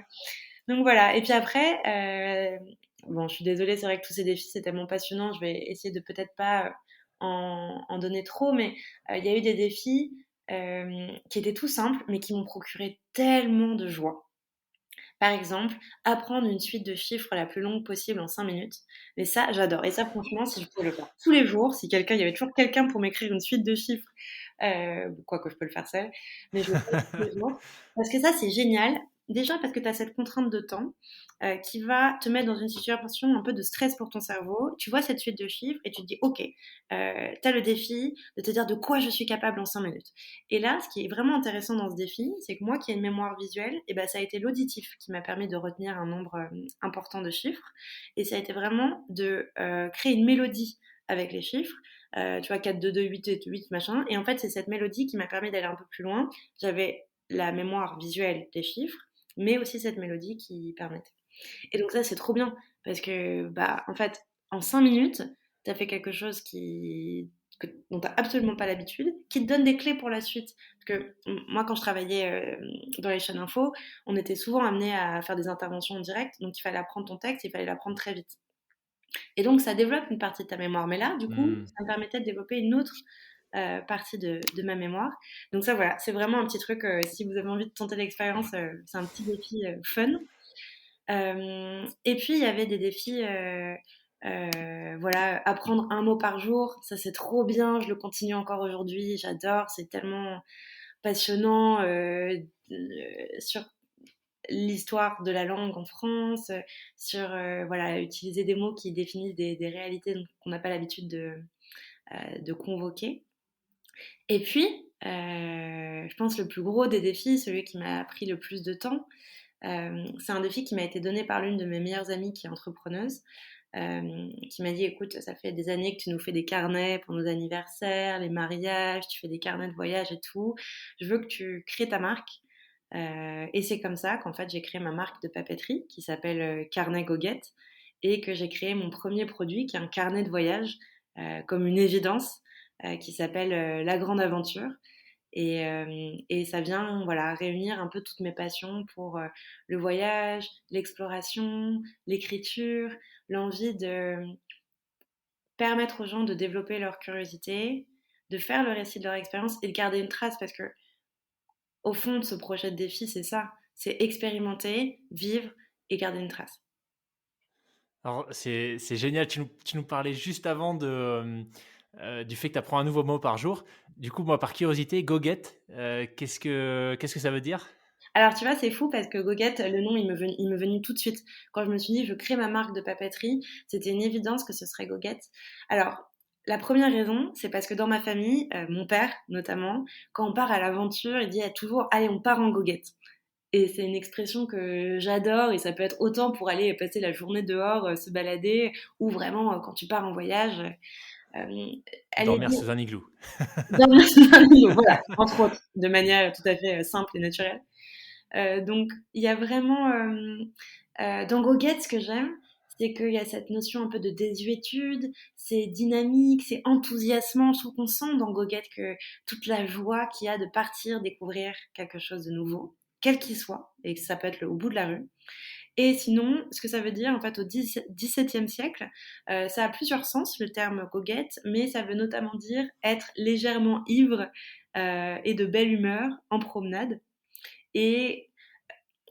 donc voilà. Et puis après, bon, je suis désolée, c'est vrai que tous ces défis, c'est tellement passionnant. Je vais essayer de peut-être pas en donner trop, mais il y a eu des défis qui étaient tout simples, mais qui m'ont procuré tellement de joie. Par exemple, apprendre une suite de chiffres la plus longue possible en 5 minutes. Mais ça, j'adore. Et ça, franchement, si je pouvais le faire tous les jours, si quelqu'un, il y avait toujours quelqu'un pour m'écrire une suite de chiffres, quoique je peux le faire seule, mais je le fais tous les jours. Parce que ça, c'est génial. Déjà parce que tu as cette contrainte de temps qui va te mettre dans une situation un peu de stress pour ton cerveau. Tu vois cette suite de chiffres et tu te dis, OK, tu as le défi de te dire de quoi je suis capable en 5 minutes. Et là, ce qui est vraiment intéressant dans ce défi, c'est que moi qui ai une mémoire visuelle, et ben, ça a été l'auditif qui m'a permis de retenir un nombre important de chiffres. Et ça a été vraiment de créer une mélodie avec les chiffres. Tu vois, 4, 2, 2, 8, 8, machin. Et en fait, c'est cette mélodie qui m'a permis d'aller un peu plus loin. J'avais la mémoire visuelle des chiffres, mais aussi cette mélodie qui permettait. Et donc ça, c'est trop bien, parce que, bah, en fait, en 5 minutes, tu as fait quelque chose dont tu n'as absolument pas l'habitude, qui te donne des clés pour la suite. Parce que moi, quand je travaillais dans les chaînes info, on était souvent amené à faire des interventions en direct, donc il fallait apprendre ton texte, il fallait l'apprendre très vite. Et donc, ça développe une partie de ta mémoire. Mais là, du coup, Hmm. ça me permettait de développer une autre partie de ma mémoire. Donc ça, voilà, c'est vraiment un petit truc, si vous avez envie de tenter l'expérience, c'est un petit défi fun. Et puis, il y avait des défis, voilà, apprendre un mot par jour, ça c'est trop bien, je le continue encore aujourd'hui, j'adore, c'est tellement passionnant sur l'histoire de la langue en France, sur voilà, utiliser des mots qui définissent des réalités qu'on n'a pas l'habitude de convoquer. Et puis, je pense le plus gros des défis, celui qui m'a pris le plus de temps, c'est un défi qui m'a été donné par l'une de mes meilleures amies qui est entrepreneuse, qui m'a dit écoute, ça fait des années que tu nous fais des carnets pour nos anniversaires, les mariages, tu fais des carnets de voyage et tout. Je veux que tu crées ta marque. Et c'est comme ça qu'en fait j'ai créé ma marque de papeterie qui s'appelle Carnet Goguette et que j'ai créé mon premier produit qui est un carnet de voyage comme une évidence qui s'appelle La Grande Aventure. Et ça vient voilà, réunir un peu toutes mes passions pour le voyage, l'exploration, l'écriture, l'envie de permettre aux gens de développer leur curiosité, de faire le récit de leur expérience et de garder une trace parce que au fond de ce projet de défi, c'est ça, c'est expérimenter, vivre et garder une trace. Alors, c'est génial. Tu nous parlais juste avant du fait que tu apprends un nouveau mot par jour. Du coup, moi, par curiosité, goguette, qu'est-ce que ça veut dire? Alors tu vois, c'est fou parce que Goguette, le nom, il me venu tout de suite. Quand je me suis dit, je crée ma marque de papeterie, c'était une évidence que ce serait Goguette. Alors, la première raison, c'est parce que dans ma famille, mon père notamment, quand on part à l'aventure, il dit toujours, allez, on part en Goguette. Et c'est une expression que j'adore et ça peut être autant pour aller passer la journée dehors, se balader, ou vraiment quand tu pars en voyage, euh, aller Dormir dire sous un igloo. dans un îlot, voilà, entre autres, de manière tout à fait simple et naturelle. Donc, il y a vraiment dans Goguette, ce que j'aime, c'est qu'il y a cette notion un peu de désuétude, c'est dynamique, c'est enthousiasmant. Je trouve qu'on sent dans Goguette que toute la joie qu'il y a de partir découvrir quelque chose de nouveau, quel qu'il soit, et que ça peut être au bout de la rue. Et sinon, ce que ça veut dire, en fait, au XVIIe siècle, ça a plusieurs sens, le terme goguette, mais ça veut notamment dire être légèrement ivre et de belle humeur en promenade. Et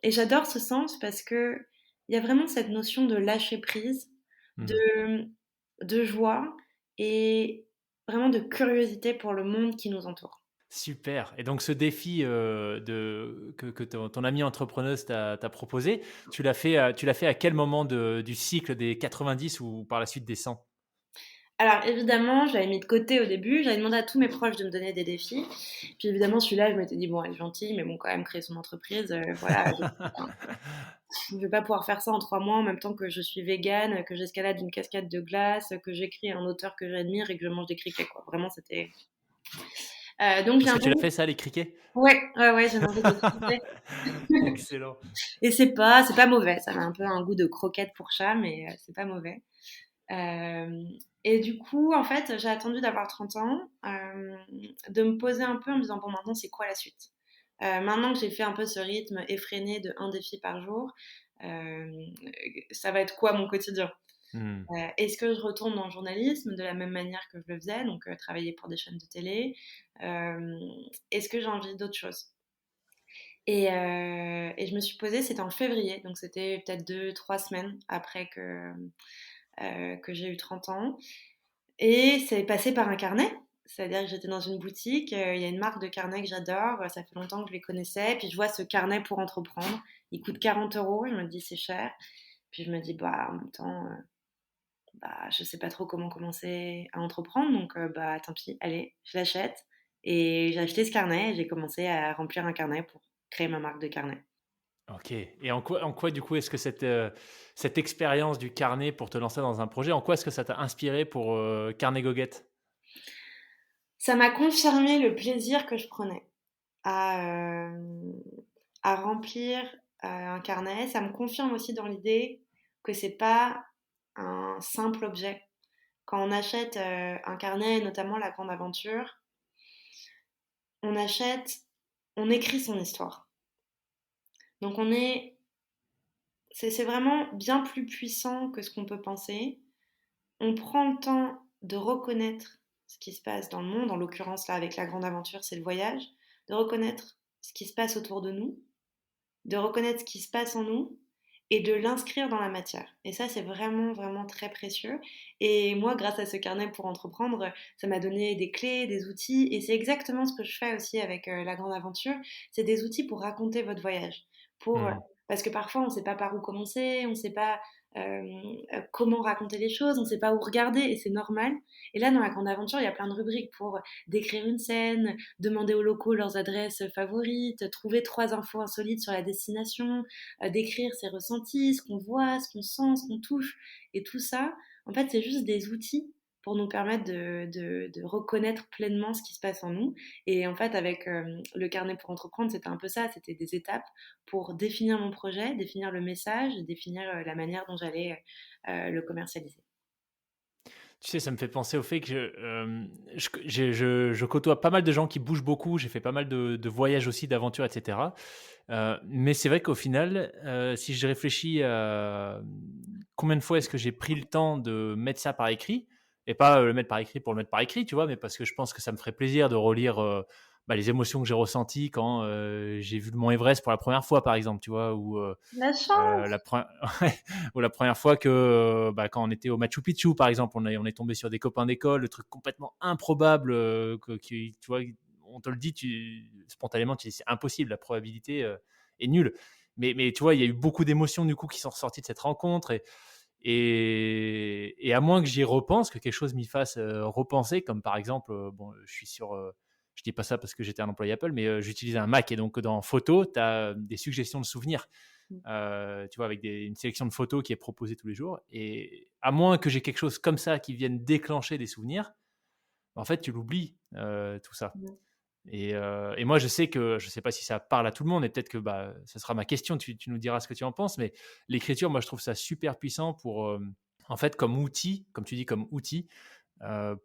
et j'adore ce sens parce que il y a vraiment cette notion de lâcher prise, Hmm. de joie et vraiment de curiosité pour le monde qui nous entoure. Super. Et donc ce défi que ton amie entrepreneuse t'a proposé, tu l'as fait à quel moment du cycle des 90 ou par la suite des 100? Alors évidemment, je l'avais mis de côté au début, j'avais demandé à tous mes proches de me donner des défis. Puis évidemment, celui-là, je m'étais dit: «Bon, elle est gentille, mais bon, quand même, créer son entreprise, voilà, je vais pas pouvoir faire ça en 3 mois en même temps que je suis végane, que j'escalade une cascade de glace, que j'écris un auteur que j'admire et que je mange des criquets, quoi». Vraiment, c'était donc j'ai Parce un que tu l'as peu fait ça, les criquets? ouais, ouais, ouais, j'ai mangé des criquets Excellent. et c'est pas mauvais. Ça a un peu un goût de croquette pour chat, mais c'est pas mauvais. Hem et du coup, en fait, j'ai attendu d'avoir 30 ans, de me poser un peu en me disant: «Bon, maintenant, c'est quoi la suite?» Maintenant que j'ai fait un peu ce rythme effréné de un défi par jour, hem, ça va être quoi mon quotidien? Mmh. Est-ce que je retourne dans le journalisme de la même manière que je le faisais, donc travailler pour des chaînes de télé? Hem, Est-ce que j'ai envie d'autre chose? Et je me suis posée, c'était en février, donc c'était peut-être 2-3 semaines après que j'ai eu 30 ans. Et c'est passé par un carnet. C'est-à-dire que j'étais dans une boutique, il y a une marque de carnet que j'adore, ça fait longtemps que je les connaissais. Puis je vois ce carnet pour entreprendre. Il coûte 40 €. Je me dis, c'est cher. Puis je me dis, bah, en même temps, bah, je sais pas trop comment commencer à entreprendre. Donc, bah, tant pis, allez, je l'achète. Et j'ai acheté ce carnet et j'ai commencé à remplir un carnet pour créer ma marque de carnet. OK. Et en quoi du coup est-ce que cette expérience du carnet pour te lancer dans un projet, en quoi est-ce que ça t'a inspiré pour, Carnet Goguette? Ça m'a confirmé le plaisir que je prenais à, à remplir un carnet. Ça me confirme aussi dans l'idée que c'est pas un simple objet. Quand on achète un carnet, notamment la grande aventure, on achète, on écrit son histoire. Donc c'est vraiment bien plus puissant que ce qu'on peut penser. On prend le temps de reconnaître ce qui se passe dans le monde, en l'occurrence là avec la grande aventure, c'est le voyage, de reconnaître ce qui se passe autour de nous, de reconnaître ce qui se passe en nous et de l'inscrire dans la matière. Et ça, c'est vraiment, vraiment très précieux. Et moi, grâce à ce carnet pour entreprendre, ça m'a donné des clés, des outils. Et c'est exactement ce que je fais aussi avec la grande aventure. C'est des outils pour raconter votre voyage. Pour, Mmh. parce que parfois, on ne sait pas par où commencer, on ne sait pas comment raconter les choses, on ne sait pas où regarder, et c'est normal. Et là, dans la grande aventure, il y a plein de rubriques pour décrire une scène, demander aux locaux leurs adresses favorites, trouver 3 infos insolites sur la destination, décrire ses ressentis, ce qu'on voit, ce qu'on sent, ce qu'on touche. Et tout ça, en fait, c'est juste des outils pour nous permettre de reconnaître pleinement ce qui se passe en nous. Et en fait, avec le carnet pour entreprendre, c'était un peu ça, c'était des étapes pour définir mon projet, définir le message, définir la manière dont j'allais le commercialiser. Tu sais, ça me fait penser au fait que je côtoie pas mal de gens qui bougent beaucoup. J'ai fait pas mal de voyages aussi, d'aventures, et cetera. Mais c'est vrai qu'au final, si je réfléchis à, combien de fois est-ce que j'ai pris le temps de mettre ça par écrit et pas, le mettre par écrit pour le mettre par écrit, tu vois? Mais parce que je pense que ça me ferait plaisir de relire, les émotions que j'ai ressenties quand, j'ai vu le mont Everest pour la première fois, par exemple, tu vois? Ou, La chance. la pre ouais, ou la première fois que, quand on était au Machu Picchu, par exemple, on est tombé sur des copains d'école, le truc complètement improbable, qui, tu vois, on te le dit, spontanément, tu dis: «C'est impossible, la probabilité, est nulle». Mais tu vois, il y a eu beaucoup d'émotions, du coup, qui sont ressorties de cette rencontre et à moins que j'y repense, que quelque chose m'y fasse, repenser, comme par exemple, bon, je suis sur, je dis pas ça parce que j'étais un employé Apple, mais, j'utilisais un Mac et donc dans Photos, tu as des suggestions de souvenirs. Tu vois, avec une sélection de photos qui est proposée tous les jours. Et à moins que j'ai quelque chose comme ça qui vienne déclencher des souvenirs, en fait, tu l'oublies, tout ça. Et moi, je sais que, je sais pas si ça parle à tout le monde, et peut-être que ce sera ma question, tu nous diras ce que tu en penses, mais l'écriture, moi, je trouve ça super puissant pour, en fait, comme outil, comme tu dis, comme outil,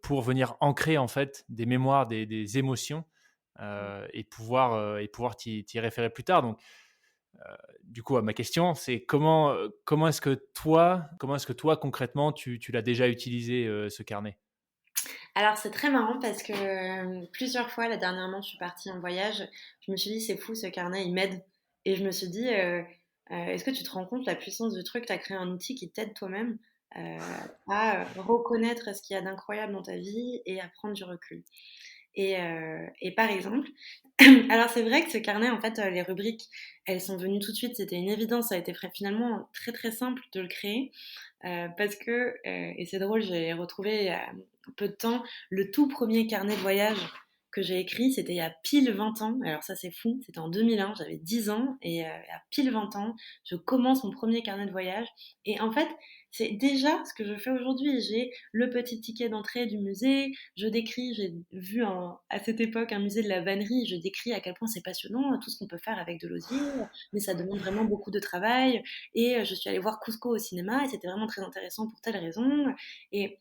pour venir ancrer, en fait, des mémoires, des émotions, et pouvoir t'y référer plus tard. Donc, du coup, ma question, c'est comment est-ce que toi concrètement tu l'as déjà utilisé, ce carnet? Alors c'est très marrant parce que plusieurs fois, là dernièrement, je suis partie en voyage, je me suis dit: «C'est fou ce carnet, il m'aide» et je me suis dit: «Est-ce que tu te rends compte la puissance du truc? Tu as créé un outil qui t'aide toi-même, à reconnaître ce qu'il y a d'incroyable dans ta vie et à prendre du recul» Et par exemple, alors c'est vrai que ce carnet, en fait, les rubriques, elles sont venues tout de suite, c'était une évidence, ça a été finalement très très simple de le créer, parce que, et c'est drôle, j'ai retrouvé il y a peu de temps le tout premier carnet de voyage que j'ai écrit, c'était il y a pile 20 ans, alors ça c'est fou, c'était en 2001, j'avais 10 ans, et il y a pile 20 ans, je commence mon premier carnet de voyage, et en fait, c'est déjà ce que je fais aujourd'hui. J'ai le petit ticket d'entrée du musée, je décris, j'ai vu à cette époque un musée de la vannerie, je décris à quel point c'est passionnant, tout ce qu'on peut faire avec de l'osier, mais ça demande vraiment beaucoup de travail. Et je suis allée voir Cusco au cinéma et c'était vraiment très intéressant pour telle raison. Et,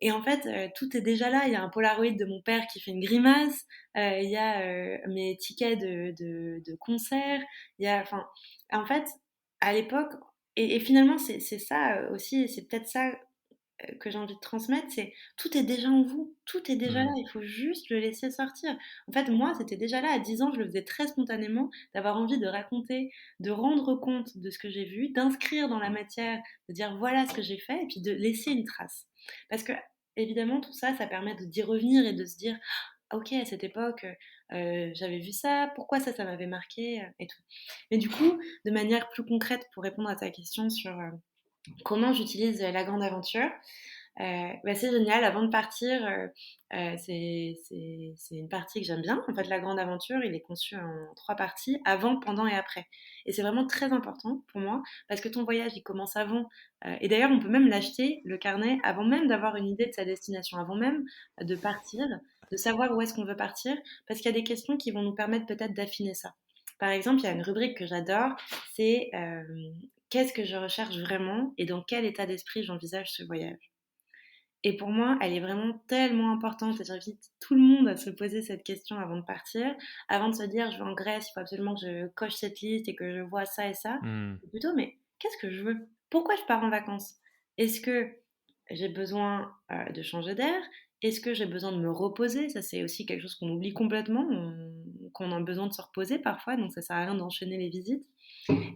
et en fait, tout est déjà là. Il y a un Polaroid de mon père qui fait une grimace, il y a mes tickets de concert, il y a, enfin, en fait, à l'époque, et finalement, c'est ça aussi, c'est peut-être ça que j'ai envie de transmettre, c'est tout est déjà en vous, tout est déjà là, Mmh. il faut juste le laisser sortir. En fait, moi, c'était déjà là, à 10 ans, je le faisais très spontanément, d'avoir envie de raconter, de rendre compte de ce que j'ai vu, d'inscrire dans la matière, de dire voilà ce que j'ai fait, et puis de laisser une trace. Parce que, évidemment, tout ça, ça permet d'y revenir et de se dire, ah, ok, à cette époque, j'avais vu ça, pourquoi ça m'avait marqué, et tout. Mais du coup, de manière plus concrète, pour répondre à ta question sur comment j'utilise la grande aventure, bah, c'est génial. Avant de partir, c'est une partie que j'aime bien. En fait, la grande aventure, il est conçu en 3 parties, avant, pendant et après. Et c'est vraiment très important pour moi parce que ton voyage, il commence avant. Et d'ailleurs, on peut même l'acheter, le carnet, avant même d'avoir une idée de sa destination, avant même de partir, de savoir où est-ce qu'on veut partir, parce qu'il y a des questions qui vont nous permettre peut-être d'affiner ça. Par exemple, il y a une rubrique que j'adore, c'est qu'est-ce que je recherche vraiment et dans quel état d'esprit j'envisage ce voyage. Et pour moi, elle est vraiment tellement importante et j'invite tout le monde à se poser cette question avant de partir, avant de se dire je vais en Grèce, il faut absolument que je coche cette liste et que je vois ça et ça. Mmh. C'est plutôt, mais qu'est-ce que je veux? Pourquoi je pars en vacances? Est-ce que j'ai besoin de changer d'air? Est-ce que j'ai besoin de me reposer? Ça, c'est aussi quelque chose qu'on oublie complètement, qu'on a besoin de se reposer parfois, donc ça sert à rien d'enchaîner les visites.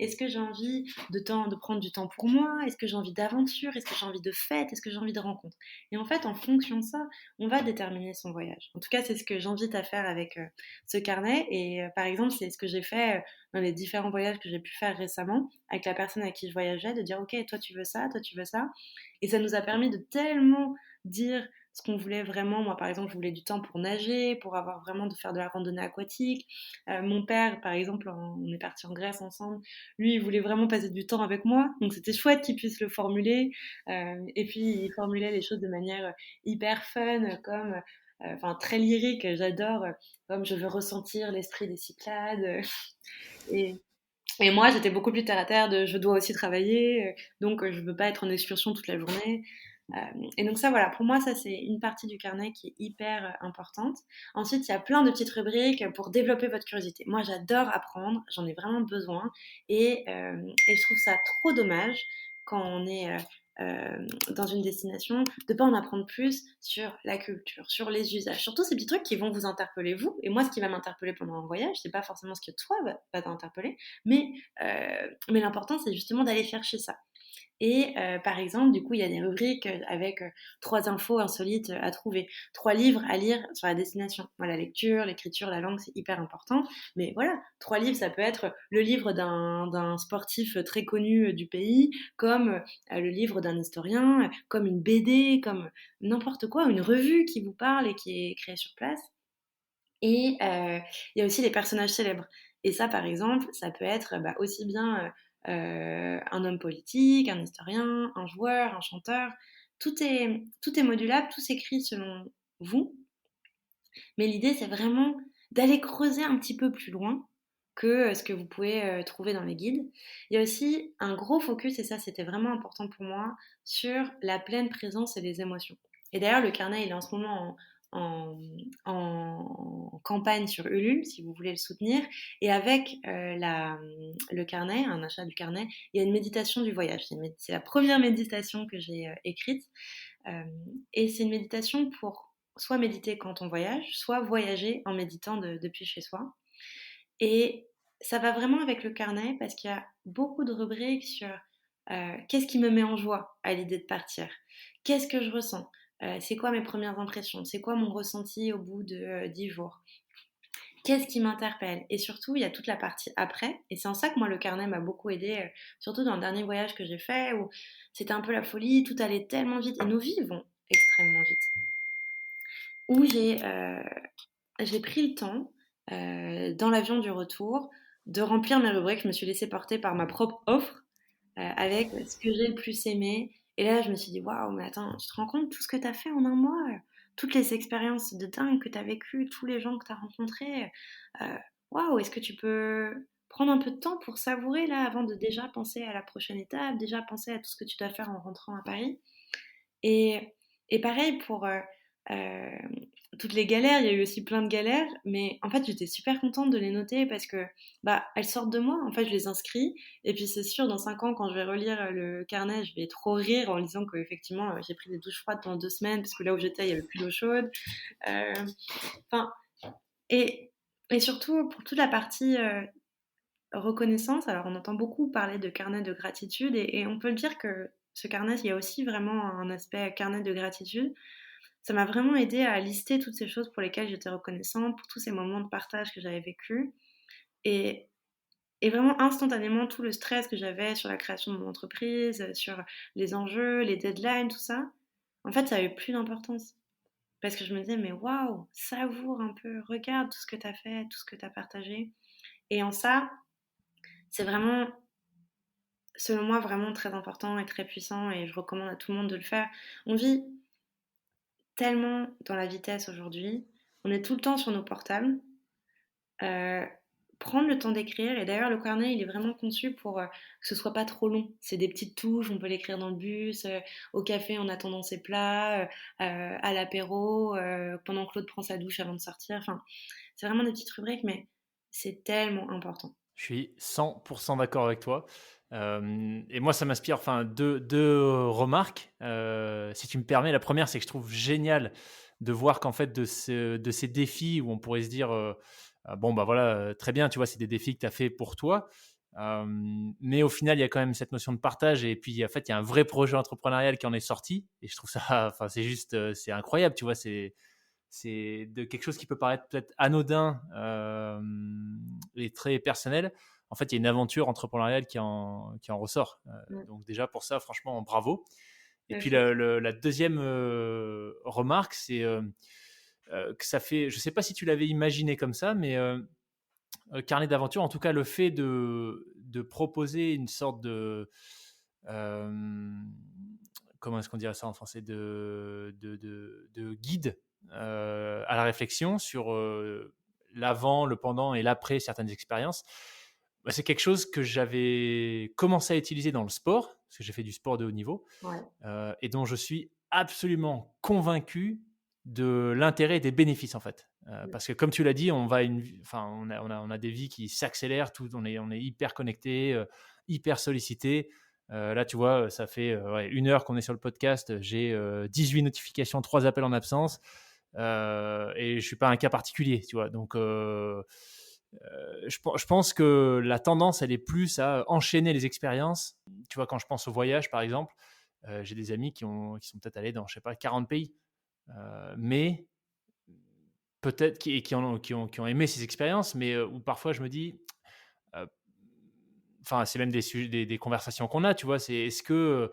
Est-ce que j'ai envie de prendre du temps pour moi? Est-ce que j'ai envie d'aventure? Est-ce que j'ai envie de fête? Est-ce que j'ai envie de rencontre? Et en fait, en fonction de ça, on va déterminer son voyage. En tout cas, c'est ce que j'invite à faire avec ce carnet. Et par exemple, c'est ce que j'ai fait dans les différents voyages que j'ai pu faire récemment avec la personne avec qui je voyageais, de dire, OK, toi tu veux ça, toi tu veux ça. Et ça nous a permis de tellement dire ce qu'on voulait vraiment. Moi, par exemple, je voulais du temps pour nager, pour avoir vraiment de faire de la randonnée aquatique. Mon père, par exemple, on est parti en Grèce ensemble. Lui, il voulait vraiment passer du temps avec moi, donc c'était chouette qu'il puisse le formuler. Et puis, il formulait les choses de manière hyper fun, comme, enfin, très lyrique. J'adore, comme je veux ressentir l'esprit des Cyclades. Et, et moi, j'étais beaucoup plus terre à terre de je dois aussi travailler, donc je veux pas être en excursion toute la journée. Et donc ça, voilà, pour moi, ça c'est une partie du carnet qui est hyper importante. Ensuite, il y a plein de petites rubriques pour développer votre curiosité. Moi, j'adore apprendre, j'en ai vraiment besoin, et je trouve ça trop dommage quand on est dans une destination de pas en apprendre plus sur la culture, sur les usages, surtout ces petits trucs qui vont vous interpeller vous. Et moi, ce qui va m'interpeller pendant un voyage, c'est pas forcément ce que toi va t'interpeller, mais l'important c'est justement d'aller chercher ça. Et par exemple, du coup, il y a des rubriques avec 3 infos insolites à trouver, 3 livres à lire sur la destination. Moi, la lecture, l'écriture, la langue, c'est hyper important. Mais voilà, 3 livres, ça peut être le livre d'un sportif très connu du pays, comme le livre d'un historien, comme une BD, comme n'importe quoi, une revue qui vous parle et qui est créée sur place. Et il y a aussi les personnages célèbres. Et ça, par exemple, ça peut être bah, aussi bien un homme politique, un historien, un joueur, un chanteur. Tout est modulable, tout s'écrit selon vous. Mais l'idée, c'est vraiment d'aller creuser un petit peu plus loin que ce que vous pouvez trouver dans les guides. Il y a aussi un gros focus, et ça c'était vraiment important pour moi, sur la pleine présence et les émotions. Et d'ailleurs, le carnet, il est en ce moment en campagne sur Ulule, si vous voulez le soutenir. Et avec le carnet, un achat du carnet, il y a une méditation du voyage. C'est la première méditation que j'ai écrite. Euh, et c'est une méditation pour soit méditer quand on voyage, soit voyager en méditant depuis chez soi. Et ça va vraiment avec le carnet parce qu'il y a beaucoup de rubriques sur qu'est-ce qui me met en joie à l'idée de partir, qu'est-ce que je ressens, C'est quoi mes premières impressions? C'est quoi mon ressenti au bout de 10 jours? Qu'est-ce qui m'interpelle? Et surtout, il y a toute la partie après. Et c'est en ça que moi, le carnet m'a beaucoup aidée, surtout dans le dernier voyage que j'ai fait, où c'était un peu la folie, tout allait tellement vite, et nos vies vont extrêmement vite. Où j'ai pris le temps, dans l'avion du retour, de remplir mes rubriques. Je me suis laissée porter par ma propre offre, avec ce que j'ai le plus aimé. Et là, je me suis dit, waouh, mais attends, tu te rends compte tout ce que tu as fait en un mois, toutes les expériences de dingue que tu as vécues, tous les gens que tu as rencontrés. Waouh, est-ce que tu peux prendre un peu de temps pour savourer là avant de déjà penser à la prochaine étape, déjà penser à tout ce que tu dois faire en rentrant à Paris? Et, et pareil pour euh, toutes les galères, il y a eu aussi plein de galères, mais en fait j'étais super contente de les noter parce que bah elles sortent de moi, en fait je les inscris, et puis c'est sûr dans 5 ans quand je vais relire le carnet, je vais trop rire en lisant qu'effectivement j'ai pris des douches froides pendant 2 semaines parce que là où j'étais il y avait plus d'eau chaude. Euh, Enfin, et, et surtout pour toute la partie reconnaissance, alors on entend beaucoup parler de carnet de gratitude et on peut le dire que ce carnet, il y a aussi vraiment un aspect carnet de gratitude. Ça m'a vraiment aidé à lister toutes ces choses pour lesquelles j'étais reconnaissante, pour tous ces moments de partage que j'avais vécu et, et vraiment instantanément tout le stress que j'avais sur la création de mon entreprise, sur les enjeux, les deadlines, tout ça, en fait ça avait plus d'importance. Parce que je me disais, mais waouh, savoure un peu, regarde tout ce que tu as fait, tout ce que tu as partagé. Et en ça, c'est vraiment selon moi, vraiment très important et très puissant et je recommande à tout le monde de le faire. On vit tellement dans la vitesse aujourd'hui, on est tout le temps sur nos portables. Euh, Prendre le temps d'écrire, et d'ailleurs le carnet il est vraiment conçu pour que ce soit pas trop long. C'est des petites touches, on peut l'écrire dans le bus, au café en attendant ses plats, à l'apéro, pendant que Claude prend sa douche avant de sortir. Enfin, c'est vraiment des petites rubriques, mais c'est tellement important. Je suis 100% d'accord avec toi. Et moi, ça m'inspire enfin, deux remarques, si tu me permets. La première, c'est que je trouve génial de voir qu'en fait, de ces défis où on pourrait se dire, bon, bah voilà, très bien, tu vois, c'est des défis que tu as fait pour toi. Mais au final, il y a quand même cette notion de partage. Et puis, en fait, il y a un vrai projet entrepreneurial qui en est sorti. Et je trouve ça, enfin, c'est juste, c'est incroyable, tu vois, c'est de quelque chose qui peut paraître peut-être anodin et très personnel. En fait, il y a une aventure entrepreneuriale qui en ressort. Mm. Donc déjà, pour ça, franchement, bravo. Et puis Merci. la deuxième remarque, c'est que ça fait, je ne sais pas si tu l'avais imaginé comme ça, mais carnet d'aventure, en tout cas, le fait de proposer une sorte de... euh, comment est-ce qu'on dirait ça en français, de guide à la réflexion sur l'avant, le pendant et l'après certaines expériences. Bah, c'est quelque chose que j'avais commencé à utiliser dans le sport, parce que j'ai fait du sport de haut niveau, Ouais. et dont je suis absolument convaincu de l'intérêt et des bénéfices en fait. Mm. Parce que comme tu l'as dit, enfin, on a des vies qui s'accélèrent, on est hyper connecté, hyper sollicité. Là, tu vois, ça fait ouais, 1 heure qu'on est sur le podcast. J'ai 18 notifications, 3 appels en absence. Et je suis pas un cas particulier, tu vois. Donc, je pense que la tendance, elle est plus à enchaîner les expériences. Tu vois, quand je pense au voyage, par exemple, j'ai des amis qui sont peut-être allés dans, je sais pas, 40 pays. Mais peut-être qui ont aimé ces expériences, mais où parfois je me dis, euh, enfin, c'est même des conversations qu'on a, tu vois, c'est est-ce que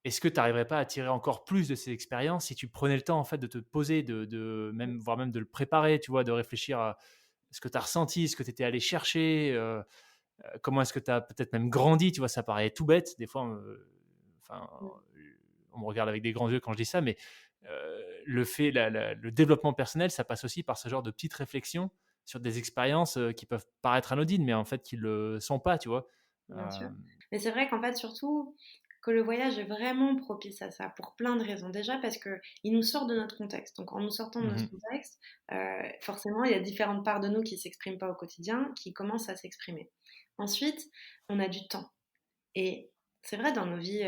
tu n'arriverais pas à tirer encore plus de ces expériences si tu prenais le temps en fait de te poser, même, voire même de le préparer, tu vois, de réfléchir à ce que tu as ressenti, ce que tu étais allé chercher, comment est-ce que tu as peut-être même grandi, tu vois, ça paraît tout bête, des fois, enfin, Mm. on me regarde avec des grands yeux quand je dis ça, mais le développement personnel, ça passe aussi par ce genre de petites réflexions sur des expériences qui peuvent paraître anodines, mais en fait qui ne le sont pas, tu vois. Bien sûr. Euh, Mais c'est vrai qu'en fait, surtout, que le voyage est vraiment propice à ça, pour plein de raisons. Déjà parce que il nous sort de notre contexte. Donc en nous sortant de notre mhm, contexte, forcément, il y a différentes parts de nous qui s'expriment pas au quotidien, qui commencent à s'exprimer. Ensuite, on a du temps. Et c'est vrai, dans nos vies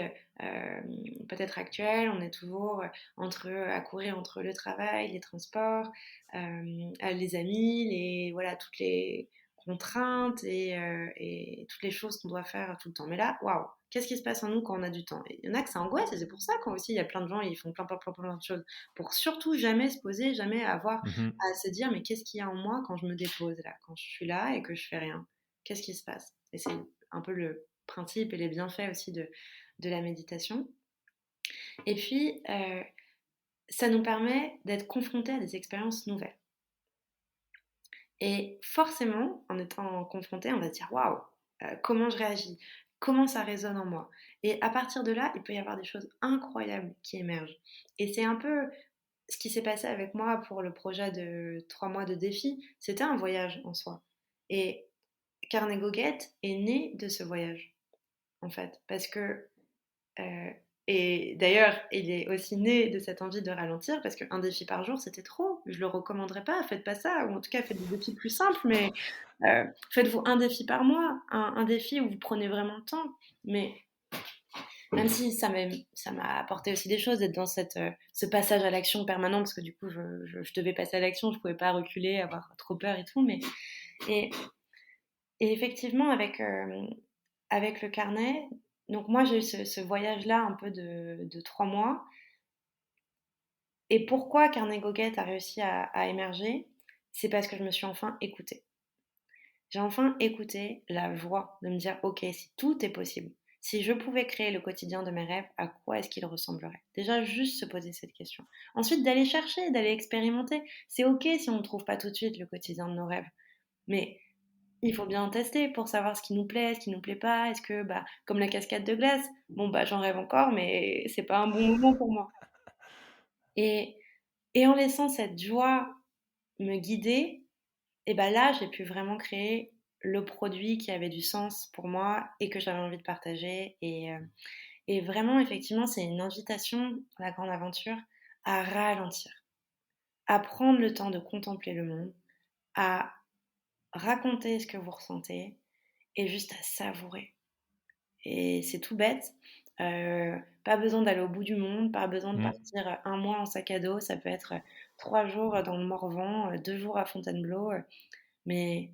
peut-être actuelles, on est toujours à courir entre le travail, les transports, les amis, voilà, toutes les contraintes et toutes les choses qu'on doit faire tout le temps. Mais là, waouh, Qu'est-ce qui se passe en nous quand on a du temps? Et il y en a que ça angoisse, et c'est pour ça quand aussi il y a plein de gens, ils font plein de choses, pour surtout jamais se poser, jamais avoir à se dire, mais qu'est-ce qu'il y a en moi quand je me dépose là, quand je suis là et que je fais rien? Qu'est-ce qui se passe? Et c'est un peu le principe et les bienfaits aussi de la méditation. Et puis, ça nous permet d'être confrontés à des expériences nouvelles. Et forcément, en étant confronté, on va se dire, waouh, comment je réagis? Comment ça résonne en moi? Et à partir de là, il peut y avoir des choses incroyables qui émergent. Et c'est un peu ce qui s'est passé avec moi pour le projet de 3 mois de défi. C'était un voyage en soi. Et Carnet Goguette est né de ce voyage, en fait. Parce que, et d'ailleurs, il est aussi né de cette envie de ralentir, parce qu'un défi par jour, c'était trop. Je le recommanderais pas, faites pas ça, ou en tout cas, faites des défis plus simples, mais faites-vous un défi par mois, un défi où vous prenez vraiment le temps. Mais même si ça m'a apporté aussi des choses d'être dans ce passage à l'action permanent, parce que du coup, je devais passer à l'action, je pouvais pas reculer, avoir trop peur et tout. Et effectivement, avec le carnet, donc moi, j'ai eu ce voyage-là un peu de 3 mois. Et pourquoi Carnet Goguette a réussi à émerger? C'est parce que je me suis enfin écoutée. J'ai enfin écouté la joie de me dire, ok, si tout est possible, si je pouvais créer le quotidien de mes rêves, à quoi est-ce qu'il ressemblerait? Déjà, juste se poser cette question. Ensuite, d'aller chercher, d'aller expérimenter. C'est ok si on ne trouve pas tout de suite le quotidien de nos rêves. Mais il faut bien tester pour savoir ce qui nous plaît, ce qui nous plaît pas. Est-ce que, comme la cascade de glace, j'en rêve encore, mais c'est pas un bon moment pour moi. Et en laissant cette joie me guider, et là, j'ai pu vraiment créer le produit qui avait du sens pour moi et que j'avais envie de partager. Et vraiment, effectivement, c'est une invitation, la grande aventure, à ralentir, à prendre le temps de contempler le monde, à raconter ce que vous ressentez et juste à savourer. Et c'est tout bête. Pas besoin d'aller au bout du monde, pas besoin de partir 1 mois en sac à dos. Ça peut être 3 jours dans le Morvan, 2 jours à Fontainebleau. Mais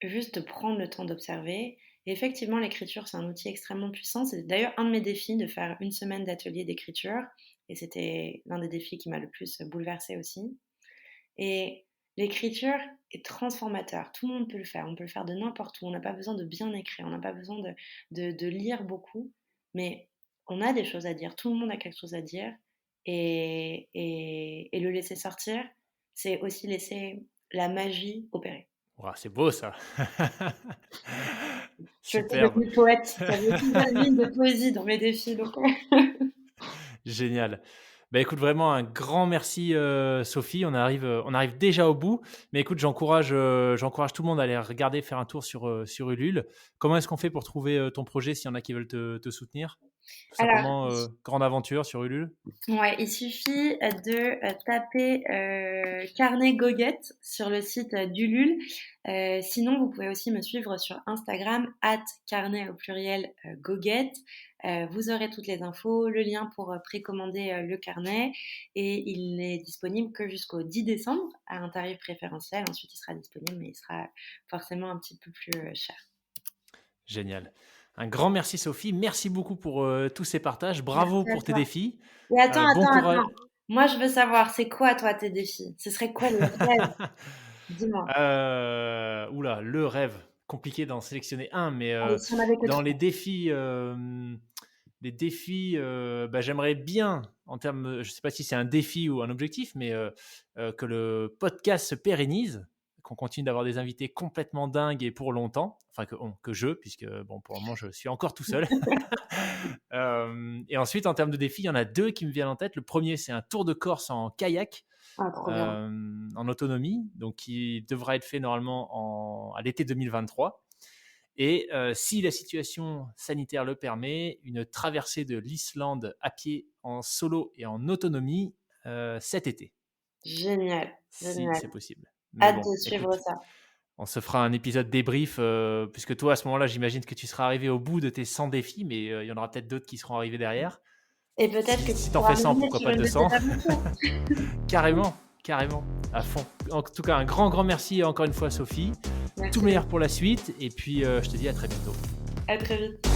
juste de prendre le temps d'observer. Et effectivement, l'écriture, c'est un outil extrêmement puissant. C'est d'ailleurs un de mes défis de faire 1 semaine d'atelier d'écriture. Et c'était l'un des défis qui m'a le plus bouleversée aussi. Et l'écriture est transformateur. Tout le monde peut le faire. On peut le faire de n'importe où. On n'a pas besoin de bien écrire. On n'a pas besoin de lire beaucoup. Mais on a des choses à dire. Tout le monde a quelque chose à dire. Et le laisser sortir, c'est aussi laisser la magie opérer. Wow, c'est beau ça. Je suis devenue poète. J'avais toute ma ligne de poésie dans mes défis. Donc... Génial. Écoute, vraiment un grand merci Sophie. On arrive déjà au bout. Mais écoute, j'encourage tout le monde à aller regarder, faire un tour sur Ulule. Comment est-ce qu'on fait pour trouver ton projet s'il y en a qui veulent te soutenir? Tout simplement, grande aventure sur Ulule. Ouais, il suffit de taper Carnet Goguette sur le site d'Ulule. Sinon, vous pouvez aussi me suivre sur Instagram @carnet au pluriel Goguette. Vous aurez toutes les infos, le lien pour précommander le carnet, et il n'est disponible que jusqu'au 10 décembre à un tarif préférentiel. Ensuite, il sera disponible, mais il sera forcément un petit peu plus cher. Génial. Un grand merci Sophie, merci beaucoup pour tous ces partages, bravo pour tes défis. Et attends. Moi je veux savoir, c'est quoi toi tes défis? Ce serait quoi le rêve? Dis-moi. Oula, le rêve, compliqué d'en sélectionner un, mais si on avait que dans les défis, j'aimerais bien, en termes, je ne sais pas si c'est un défi ou un objectif, mais que le podcast se pérennise, qu'on continue d'avoir des invités complètement dingues et pour longtemps, enfin puisque pour le moment je suis encore tout seul. Et ensuite, en termes de défis, il y en a 2 qui me viennent en tête. Le premier, c'est un tour de Corse en kayak, en autonomie, donc qui devra être fait normalement à l'été 2023. Et si la situation sanitaire le permet, une traversée de l'Islande à pied en solo et en autonomie cet été. Génial. Si c'est possible. Hâte de suivre ça. On se fera un épisode débrief, puisque toi, à ce moment-là, j'imagine que tu seras arrivé au bout de tes 100 défis, mais il y en aura peut-être d'autres qui seront arrivés derrière. Et peut-être que si tu en fais 100, pourquoi pas 200? Carrément, à fond. En tout cas, un grand merci encore une fois, Sophie. Merci. Tout meilleur pour la suite, et puis je te dis à très bientôt. À très vite.